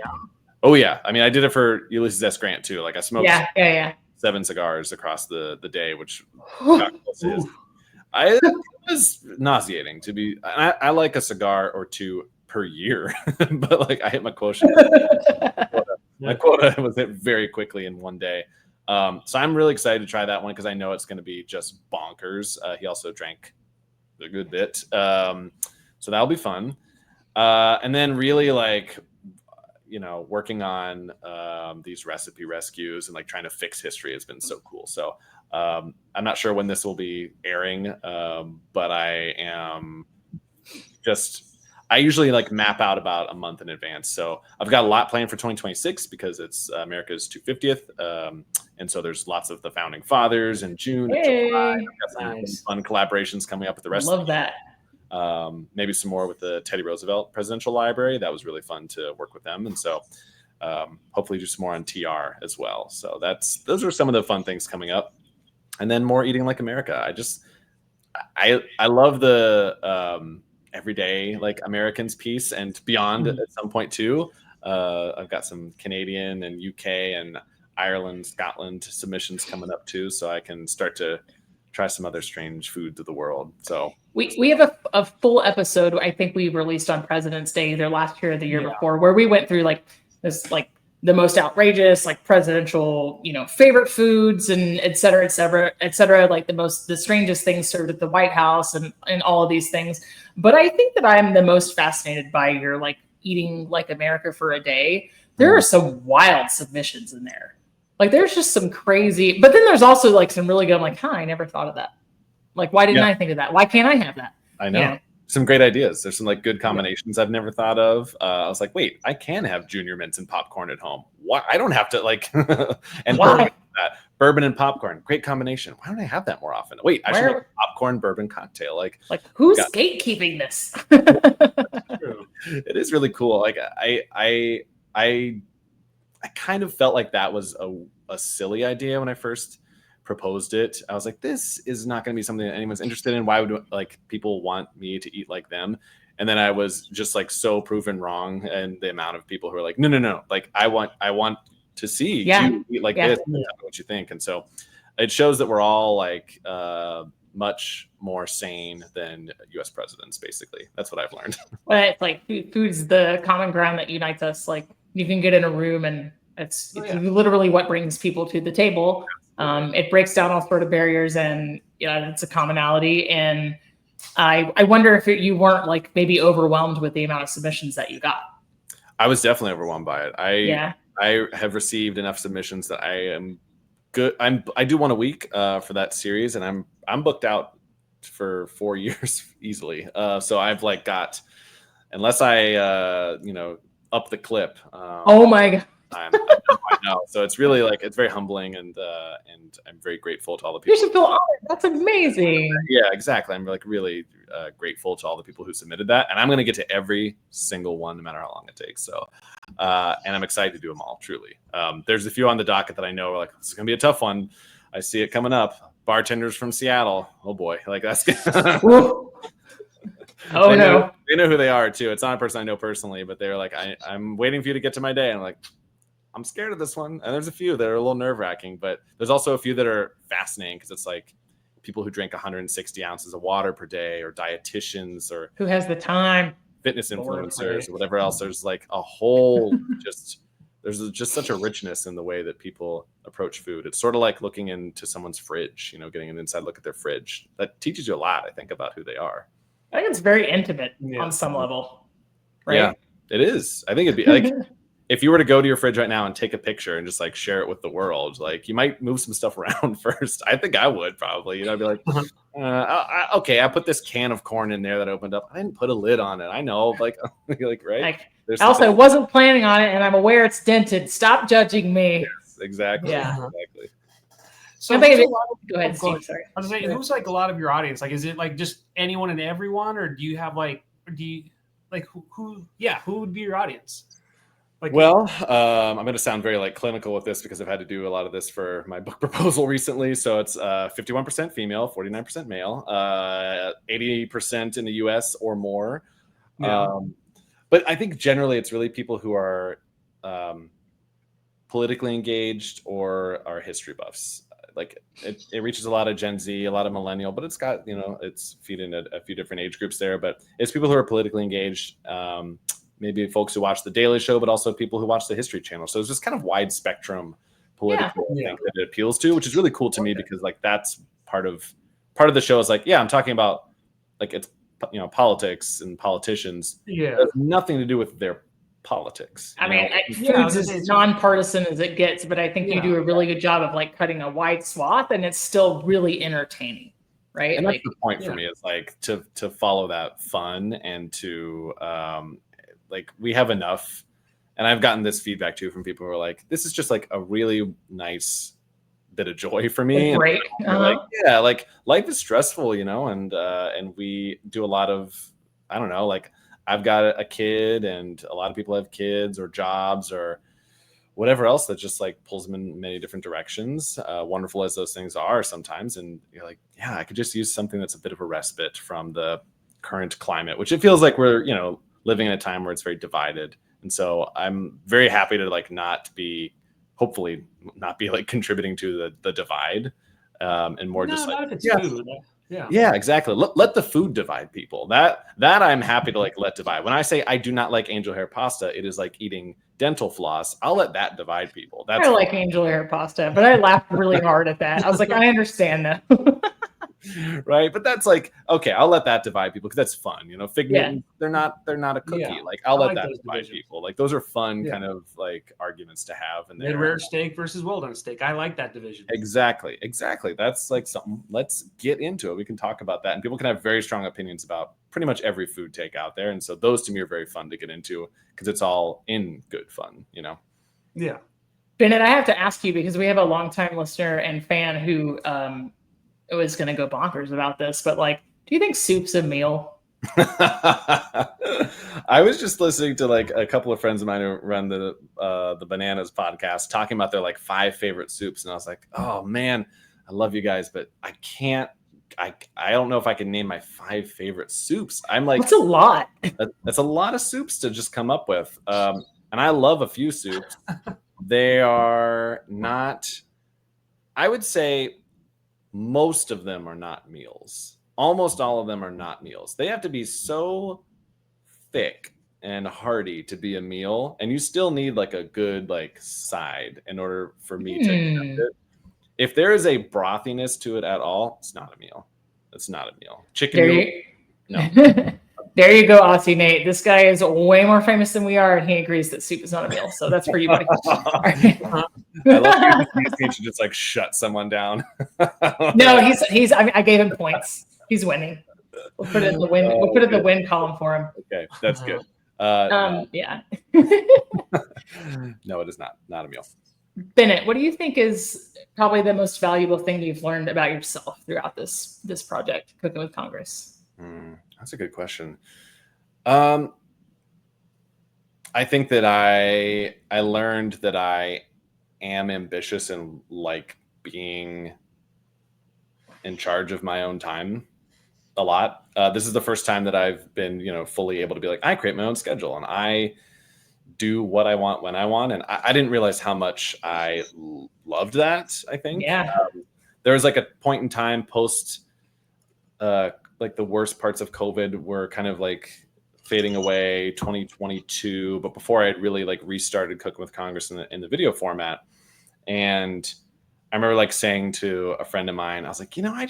Oh yeah, I mean I did it for Ulysses S. Grant too. Like I smoked 7 cigars across the day, which is. It was nauseating to be. I like a cigar or 2 per year, but like I hit my quota. My quota was hit very quickly in one day. So I'm really excited to try that one because I know it's going to be just bonkers. He also drank a good bit, so that'll be fun. And then really like, working on these recipe rescues and like trying to fix history has been so cool. So I'm not sure when this will be airing, but I usually like map out about a month in advance. So I've got a lot planned for 2026 because it's America's 250th. And so there's lots of the founding fathers in June. Hey, I've got some fun collaborations coming up with the rest of that. Maybe some more with the Teddy Roosevelt Presidential Library. That was really fun to work with them. And so hopefully do some more on TR as well. So those are some of the fun things coming up. And then more Eating Like America. I love the everyday like Americans piece and beyond at some point too. I've got some Canadian and UK and Ireland, Scotland submissions coming up too. So I can start to try some other strange foods of the world. So we have a full episode I think we released on President's Day either last year or the year before where we went through like this like the most outrageous, like presidential, favorite foods and et cetera, et cetera, et cetera, like the strangest things served at the White House and all of these things. But I think that I'm the most fascinated by your like eating like America for a day. There are some wild submissions in there. Like there's just some crazy, but then there's also like some really good, I'm like, I never thought of that. Like, why didn't I think of that? Why can't I have that? I know. Some great ideas. There's some like good combinations I've never thought of. I was like, wait, I can have junior mints and popcorn at home. Why? I don't have to like, and bourbon and popcorn, great combination. Why don't I have that more often? Wait, I should make a popcorn bourbon cocktail. Like who's gatekeeping this? It is really cool. Like I kind of felt like that was a silly idea when I first proposed it. I was like, this is not going to be something that anyone's interested in. Why would like people want me to eat like them? And then I was just like so proven wrong, and the amount of people who are like, no, like I want to see you eat like this. And tell me what you think. And so it shows that we're all like much more sane than U.S. presidents. Basically, that's what I've learned. Well, it's like food's the common ground that unites us. Like you can get in a room and it's literally what brings people to the table. It breaks down all sort of barriers, and it's a commonality. And I wonder if you weren't like maybe overwhelmed with the amount of submissions that you got. I was definitely overwhelmed by it. I have received enough submissions that I am good. I do one a week for that series, and I'm booked out for 4 years easily. So I've like got, unless I up the clip. Oh my God. I know. So it's really like, it's very humbling, and I'm very grateful to all the people. You should feel honored. That's amazing. Yeah, exactly. I'm like really grateful to all the people who submitted that, and I'm going to get to every single one, no matter how long it takes. So, and I'm excited to do them all. Truly, there's a few on the docket that I know are like, this is going to be a tough one. I see it coming up. Bartenders from Seattle. Oh boy, like that's. Oh no! They know who they are too. It's not a person I know personally, but they're like, I'm waiting for you to get to my day. And I'm like, I'm scared of this one. And there's a few that are a little nerve-wracking, but there's also a few that are fascinating because it's like people who drink 160 ounces of water per day, or dietitians, or who has the time, fitness influencers, or whatever else. There's like a whole there's just such a richness in the way that people approach food. It's sort of like looking into someone's fridge, getting an inside look at their fridge. That teaches you a lot, I think, about who they are. I think it's very intimate on some level, right? Yeah, it is. I think it'd be like, if you were to go to your fridge right now and take a picture and just like share it with the world, like you might move some stuff around first. I think I would probably, I'd be like, okay, I put this can of corn in there that opened up. I didn't put a lid on it. I know, like right. Like, also, I wasn't planning on it, and I'm aware it's dented. Stop judging me. Yes, exactly. Yeah. Exactly. So go ahead, Steve. Sorry. I was saying, who's like a lot of your audience? Like, is it like just anyone and everyone, or do you have who would be your audience? Like, well, I'm going to sound very like clinical with this because I've had to do a lot of this for my book proposal recently. So it's 51% female, 49% male, 80% in the US or more. Yeah. But I think generally it's really people who are politically engaged or are history buffs. Like it reaches a lot of Gen Z, a lot of millennial, but it's got, it's feeding a few different age groups there, but it's people who are politically engaged, maybe folks who watch The Daily Show, but also people who watch the History Channel. So it's just kind of wide spectrum political thing that it appeals to, which is really cool to me because like that's part of the show is like, I'm talking about like it's, politics and politicians. Yeah. It has nothing to do with their politics. I mean, Foods is as nonpartisan as it gets, but I think you do a really good job of like cutting a wide swath, and it's still really entertaining, right? And that's the point for me is like to follow that fun and to like we have enough. And I've gotten this feedback too from people who are like, this is just like a really nice bit of joy for me. Break. Like, like life is stressful, and we do a lot of, I don't know, like I've got a kid and a lot of people have kids or jobs or whatever else that just like pulls them in many different directions. Wonderful as those things are sometimes. And you're like, I could just use something that's a bit of a respite from the current climate, which it feels like we're, living in a time where it's very divided. And so I'm very happy to like hopefully not be like contributing to the divide and more just like food. Yeah, exactly. Let the food divide people. That I'm happy to like let divide. When I say I do not like angel hair pasta, it is like eating dental floss, I'll let that divide people. I like angel hair pasta, but I laughed really hard at that. I was like, I understand that. Right, but that's like, okay, I'll let that divide people because that's fun, you know. Fig Yeah. Newtons, they're not a cookie. Yeah. Like I'll I let like that those divide divisions. people. Like those are fun Yeah. kind of like arguments to have. And Mid rare steak versus well done steak. I like that division. Exactly. That's like something. Let's get into it. We can talk about that, and people can have very strong opinions about pretty much every food take out there. And so those to me are very fun to get into because it's all in good fun, you know. Yeah. Bennett, I have to ask you because we have a longtime listener and fan who was going to go bonkers about this, but like, do you think soup's a meal? I was just listening to like a couple of friends of mine who run the Bananas podcast talking about their like 5 favorite soups, and I was like, oh man, I love you guys, but I can't. I don't know if I can name my 5 favorite soups. I'm like, that's a lot. That's a lot of soups to just come up with. And I love a few soups. They are not. I would say most of them are not meals. Almost all of them are not meals. They have to be so thick and hearty to be a meal, and you still need like a good like side in order for me to accept it. If there is a brothiness to it at all, it's not a meal. It's not a meal. Chicken noodle, no. There you go, Aussie Nate. This guy is way more famous than we are, and he agrees that soup is not a meal. So that's for you, buddy. I love you to just like shut someone down. No, he's. I gave him points. He's winning. We'll put it in the win. We'll put it in the win column for him. Okay, that's good. Yeah. No, it is not a meal. Bennett, what do you think is probably the most valuable thing you've learned about yourself throughout this project, Cooking with Congress? That's a good question. I think that I learned that I am ambitious and like being in charge of my own time a lot. This is the first time that I've been, fully able to be like, I create my own schedule and I do what I want when I want. And I didn't realize how much I loved that. I think there was like a point in time post, like the worst parts of COVID were kind of like fading away, 2022. But before I had really like restarted Cooking with Congress in the video format. And I remember like saying to a friend of mine, I was like, I'm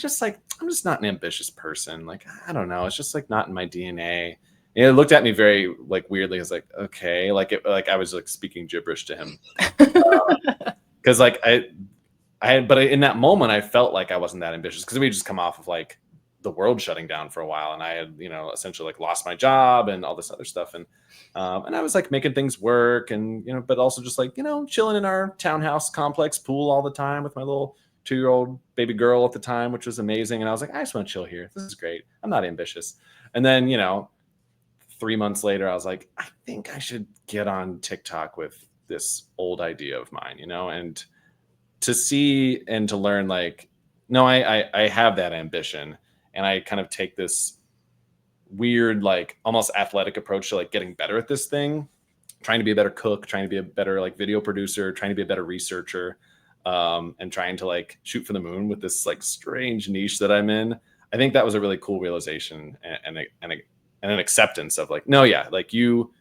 just not an ambitious person. Like, I don't know. It's just like not in my DNA. And it looked at me very like weirdly. I was like, okay, like I was like speaking gibberish to him. Cause like but in that moment I felt like I wasn't that ambitious because we had just come off of like the world shutting down for a while. And I had, essentially like lost my job and all this other stuff. And I was like making things work and, but also just like, chilling in our townhouse complex pool all the time with my little 2-year-old baby girl at the time, which was amazing. And I was like, I just want to chill here. This is great. I'm not ambitious. And then, 3 months later, I was like, I think I should get on TikTok with this old idea of mine, and to see and to learn like, no, I have that ambition. And I kind of take this weird, like almost athletic approach to like getting better at this thing, trying to be a better cook, trying to be a better like video producer, trying to be a better researcher, and trying to like shoot for the moon with this like strange niche that I'm in. I think that was a really cool realization and an acceptance of like, no, yeah, like you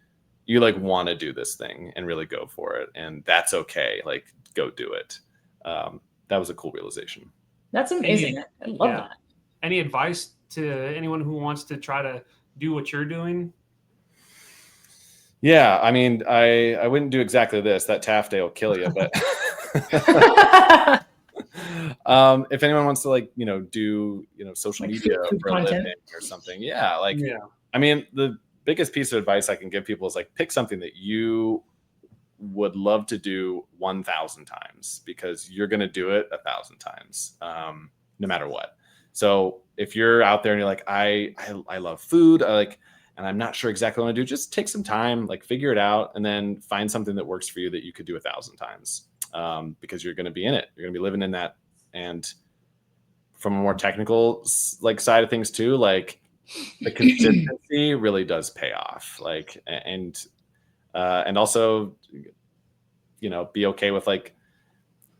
like want to do this thing and really go for it. And that's okay. Like go do it. That was a cool realization. That's amazing. I love that. Any advice to anyone who wants to try to do what you're doing? Yeah, I mean, I wouldn't do exactly this. That Taft Day will kill you, but if anyone wants to like, do, social like media for a content living or something. Yeah. Like, I mean, the biggest piece of advice I can give people is like, pick something that you would love to do 1,000 times because you're going to do it 1,000 times, no matter what. So if you're out there and you're like, I love food, and I'm not sure exactly what I want to do, just take some time, like figure it out, and then find something that works for you that you could do 1,000 times, because you're going to be in it. You're going to be living in that. And from a more technical like side of things too, like the consistency really does pay off. Like, and also, be okay with like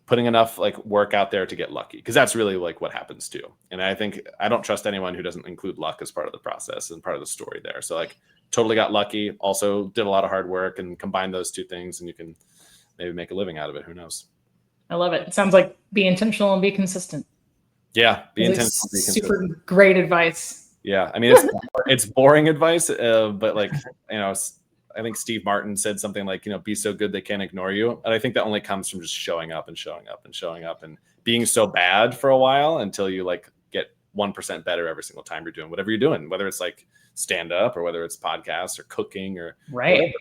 putting enough like work out there to get lucky, because that's really like what happens too. And I think I don't trust anyone who doesn't include luck as part of the process and part of the story there. So like totally got lucky. Also did a lot of hard work, and combine those two things, and you can maybe make a living out of it. Who knows? I love it. It sounds like be intentional and be consistent. Yeah, be It's intentional. Be super consistent. great advice. Yeah, I mean it's boring advice, but like I think Steve Martin said something like, be so good they can't ignore you, and I think that only comes from just showing up and showing up and showing up and being so bad for a while until you like get 1% better every single time you're doing whatever you're doing, whether it's like stand up or whether it's podcasts or cooking or Right.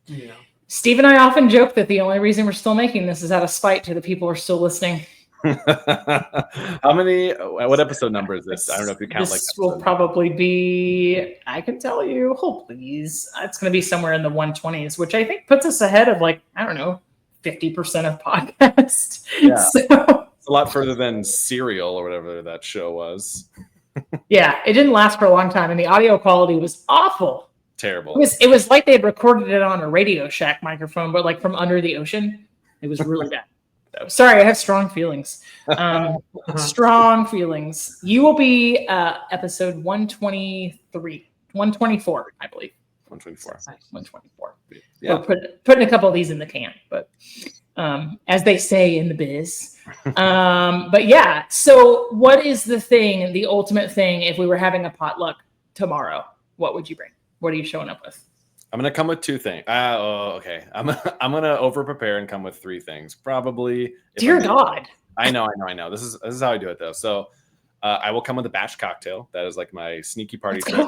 Yeah. Steve and I often joke that the only reason we're still making this is out of spite to the people who are still listening. How many? What episode number is this? I don't know if you count. This will probably be. I can tell you. Oh, please! It's going to be somewhere in the 120s, which I think puts us ahead of 50% of podcasts. Yeah. So, it's a lot further than Serial or whatever that show was. Yeah, it didn't last for a long time, and the audio quality was awful. Terrible. It was like they had recorded it on a Radio Shack microphone, but like from under the ocean. It was really bad. Sorry, I have strong feelings. Strong feelings. You will be episode 123, 124, I believe. 124. 124. Yeah. We're putting a couple of these in the can, but as they say in the biz. But yeah, so what is the ultimate thing if we were having a potluck tomorrow? What would you bring? What are you showing up with? I'm gonna come with two things. Okay. I'm gonna over prepare and come with three things. Probably. Dear God. I know. This is how I do it though. So I will come with a batch cocktail. That is like my sneaky party trick.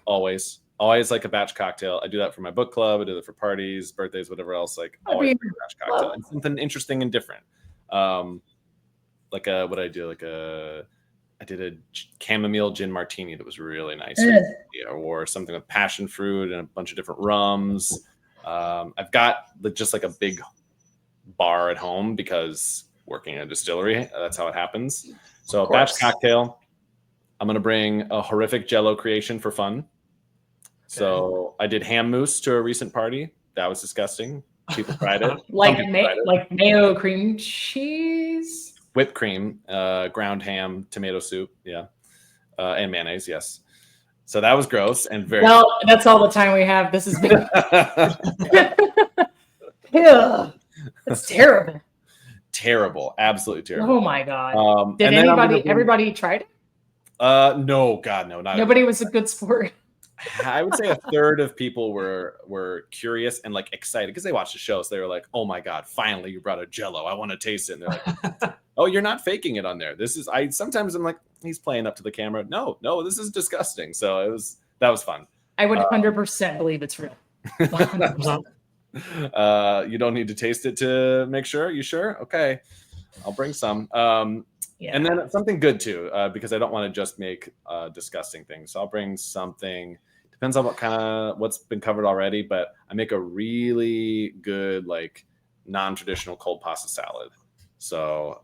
Always like a batch cocktail. I do that for my book club. I do that for parties, birthdays, whatever else. Like always bring a batch cocktail and something interesting and different. What I do? I did a chamomile gin martini that was really nice, or something with passion fruit and a bunch of different rums. I've got just like a big bar at home because working in a distillery, that's how it happens. So a batch cocktail. I'm going to bring a horrific Jell-O creation for fun. Okay. So I did ham mousse to a recent party. That was disgusting. People tried it. like mayo cream cheese. Whipped cream, ground ham, tomato soup, yeah, and mayonnaise, yes. So that was gross and very. Well, that's all the time we have. This has been. Yeah, it's terrible. Terrible, absolutely terrible. Oh my God! Did everybody tried it? No, God, no, not nobody was a good sport. I would say a third of people were curious and like excited because they watched the show. So they were like, "Oh my God, finally you brought a Jell-O! I want to taste it." And they're like, "Oh, you're not faking it on there. This is." Sometimes I'm like, he's playing up to the camera. No, this is disgusting. So that was fun. I would 100% believe it's real. 100%. You don't need to taste it to make sure. You sure? Okay, I'll bring some. Yeah. And then something good too, because I don't want to just make disgusting things. So I'll bring something. Depends on what's been covered already, but I make a really good non-traditional cold pasta salad. So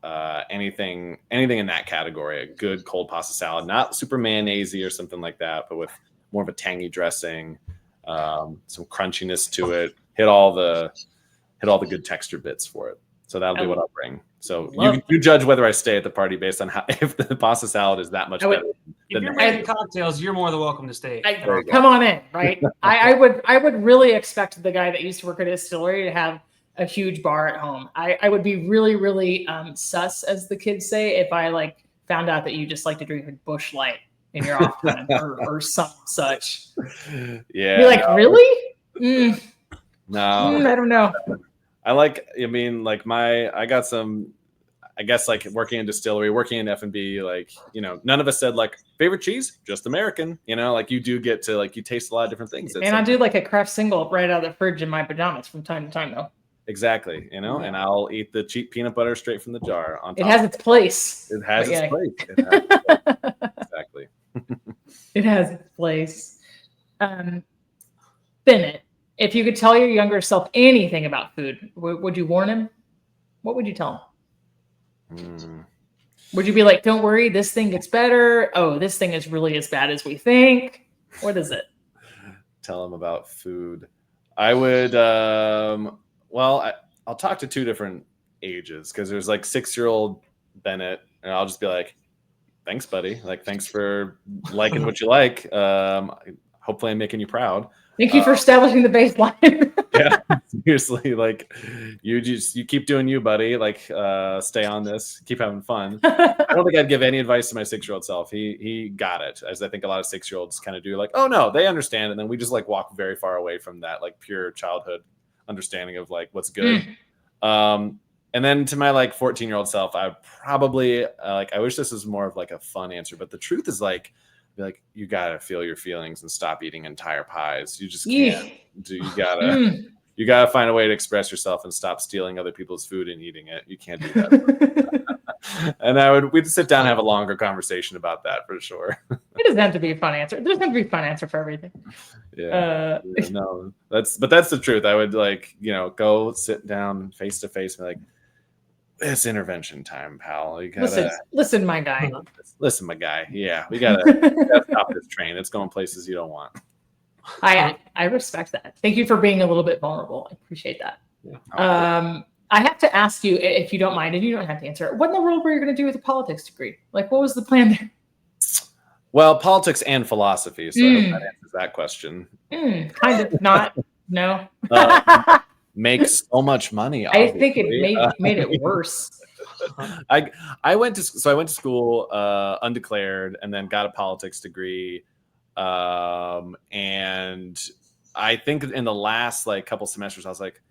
anything in that category, a good cold pasta salad, not super mayonnaise-y or something like that, but with more of a tangy dressing, some crunchiness to it. Hit all the good texture bits for it. So that'll be what I'll bring. So you judge whether I stay at the party based on if the pasta salad is that much better. If you're making cocktails, you're more than welcome to stay. Come on in, right? I would really expect the guy that used to work at a distillery to have a huge bar at home. I would be really, really sus, as the kids say, if I found out that you just like to drink a Busch Light in your off time or some such. Yeah. Be like, really? No. I don't know. I got some, I guess working in distillery, working in F&B, none of us said favorite cheese, just American, you do get to you taste a lot of different things. And I do a craft single right out of the fridge in my pajamas from time to time though. Exactly. And I'll eat the cheap peanut butter straight from the jar. It has its place. It has its place. Exactly. It has its place. Bennett, if you could tell your younger self anything about food, would you warn him? What would you tell him? Would you be like, don't worry, this thing gets better. Oh, this thing is really as bad as we think. What is it? Tell him about food. I would, I'll talk to two different ages because there's 6-year-old Bennett, and I'll just be like, thanks, buddy. Thanks for liking what you like. hopefully I'm making you proud. Thank you for establishing the baseline. Yeah, seriously, like you keep doing you, buddy. Like stay on this, keep having fun. I don't think I'd give any advice to my 6-year-old self. He got it, as I think a lot of 6-year-olds kind of do. Like, oh no, they understand, and then we just like walk very far away from that like pure childhood understanding of like what's good. And then to my like 14-year-old self, I probably like I wish this was more of like a fun answer, but the truth is like you gotta feel your feelings and stop eating entire pies. You just can't. You gotta find a way to express yourself and stop stealing other people's food and eating it. You can't do that. And we'd sit down and have a longer conversation about that for sure. It doesn't have to be a fun answer. There's going to be a fun answer for everything. No, that's the truth. I would like, go sit down face to face and be like, it's intervention time, pal. You gotta listen, my guy. Listen, my guy. Yeah, we gotta stop this train. It's going places you don't want. I respect that. Thank you for being a little bit vulnerable. I appreciate that. Yeah. I have to ask you, if you don't mind, and you don't have to answer it, what in the world were you going to do with a politics degree? Like, what was the plan there? Well, politics and philosophy. So I hope that answers that question. Kind of not. No. Make so much money. Obviously. I think it made it worse. I went to school undeclared, and then got a politics degree. And I think in the last like couple semesters, I was like,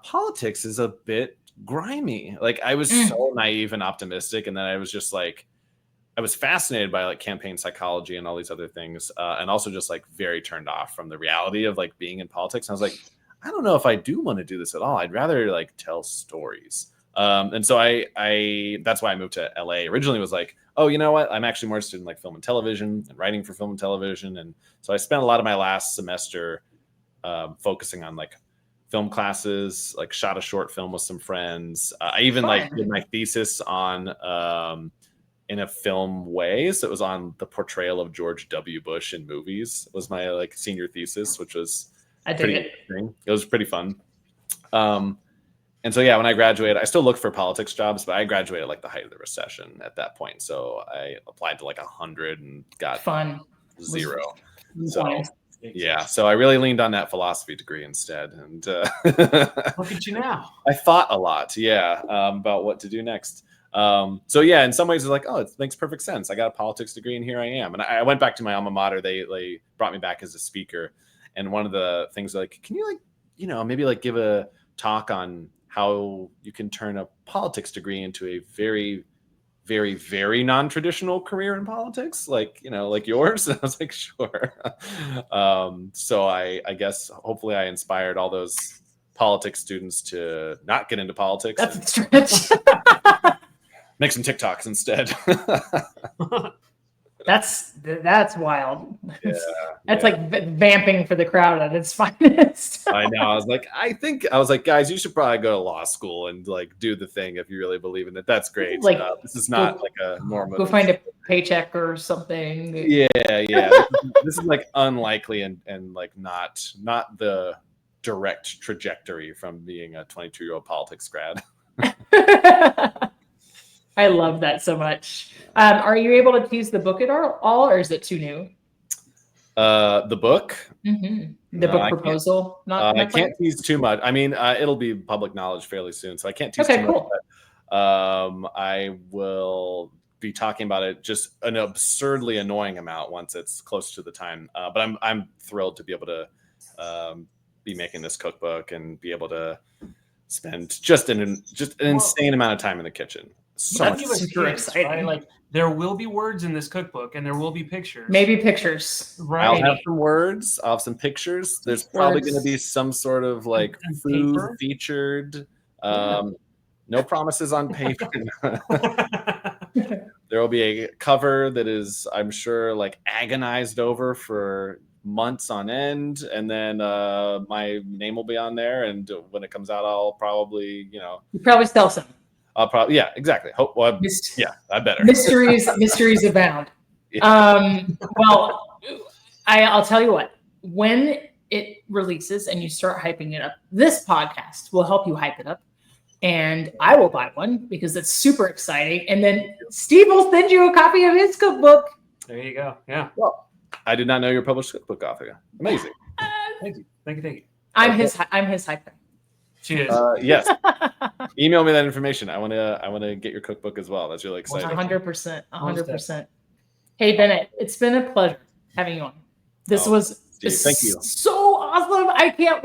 politics is a bit grimy. Like I was so naive and optimistic. And then I was just like, I was fascinated by like campaign psychology and all these other things. And also just like very turned off from the reality of like being in politics. And I was like, I don't know if I do want to do this at all. I'd rather like tell stories. And so that's why I moved to LA. Originally was like, oh, you know what? I'm actually more interested in like film and television and writing for film and television. And so I spent a lot of my last semester focusing on like film classes, like shot a short film with some friends. I even like did my thesis on in a film way. So it was on the portrayal of George W. Bush in movies. It was my like senior thesis, which was it was pretty fun. And so, yeah, when I graduated, I still looked for politics jobs, but I graduated like the height of the recession at that point. So I applied to like 100 and got 0. So yeah, so I really leaned on that philosophy degree instead. And look at you now. I thought a lot, about what to do next. So yeah, in some ways it's like, oh, it makes perfect sense. I got a politics degree and here I am. And I went back to my alma mater. They brought me back as a speaker. And one of the things like, can you like, maybe like give a talk on how you can turn a politics degree into a very, very, very non-traditional career in politics, like yours. And I was like, sure. So I guess hopefully I inspired all those politics students to not get into politics. That's a stretch. Make some TikToks instead. That's wild. That's like vamping for the crowd at its finest. I know. I was like, guys, you should probably go to law school and like do the thing if you really believe in it. That's great. Like, this is not like a normal. Go find a paycheck or something. Yeah. This is like unlikely and like not the direct trajectory from being a 22-year-old politics grad. I love that so much. Are you able to tease the book at all, or is it too new? The book? The book proposal? I can't tease too much. I mean, it'll be public knowledge fairly soon, so I can't tease too much. But, I will be talking about it just an absurdly annoying amount once it's close to the time. But I'm thrilled to be able to be making this cookbook and be able to spend just an insane amount of time in the kitchen. So that's super exciting. Right? Like there will be words in this cookbook, and there will be pictures. Maybe pictures. Right. I'll have some words. I'll have some pictures. There's probably going to be some sort of like food featured. No promises on paper. There will be a cover that is, I'm sure, like agonized over for months on end, and then my name will be on there. And when it comes out, I'll probably, you probably sell some. I'll probably, yeah, exactly. I better. Mysteries abound. Yeah. Well, I'll tell you what, when it releases and you start hyping it up, this podcast will help you hype it up, and I will buy one because it's super exciting. And then Steve will send you a copy of his cookbook. There you go. Yeah. Well, I did not know you're a published cookbook author. Amazing. Thank you. Thank you. I'm his hype. She is. Yes. Email me that information. I want to get your cookbook as well. That's really exciting. 100%. 100%. Hey, Bennett, it's been a pleasure having you on. This was thank you. so awesome. I can't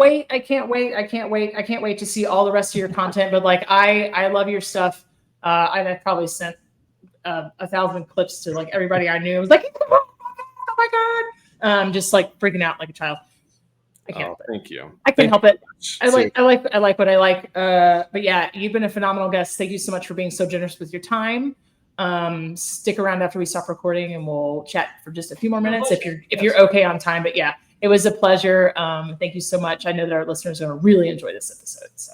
wait to see all the rest of your content. But like, I love your stuff. I've probably sent 1,000 clips to like everybody I knew. I was like, oh my God. Just like freaking out like a child. I can't help it. Thank you. I can't help it. I like what I like. But yeah, you've been a phenomenal guest. Thank you so much for being so generous with your time. Stick around after we stop recording and we'll chat for just a few more minutes if you're okay on time. But yeah, it was a pleasure. Thank you so much. I know that our listeners are going to really enjoy this episode. So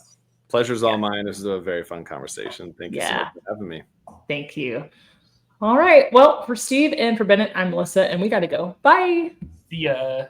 pleasure's all mine. This is a very fun conversation. Thank you so much for having me. Thank you. All right. Well, for Steve and for Bennett, I'm Melissa, and we got to go. Bye. See ya.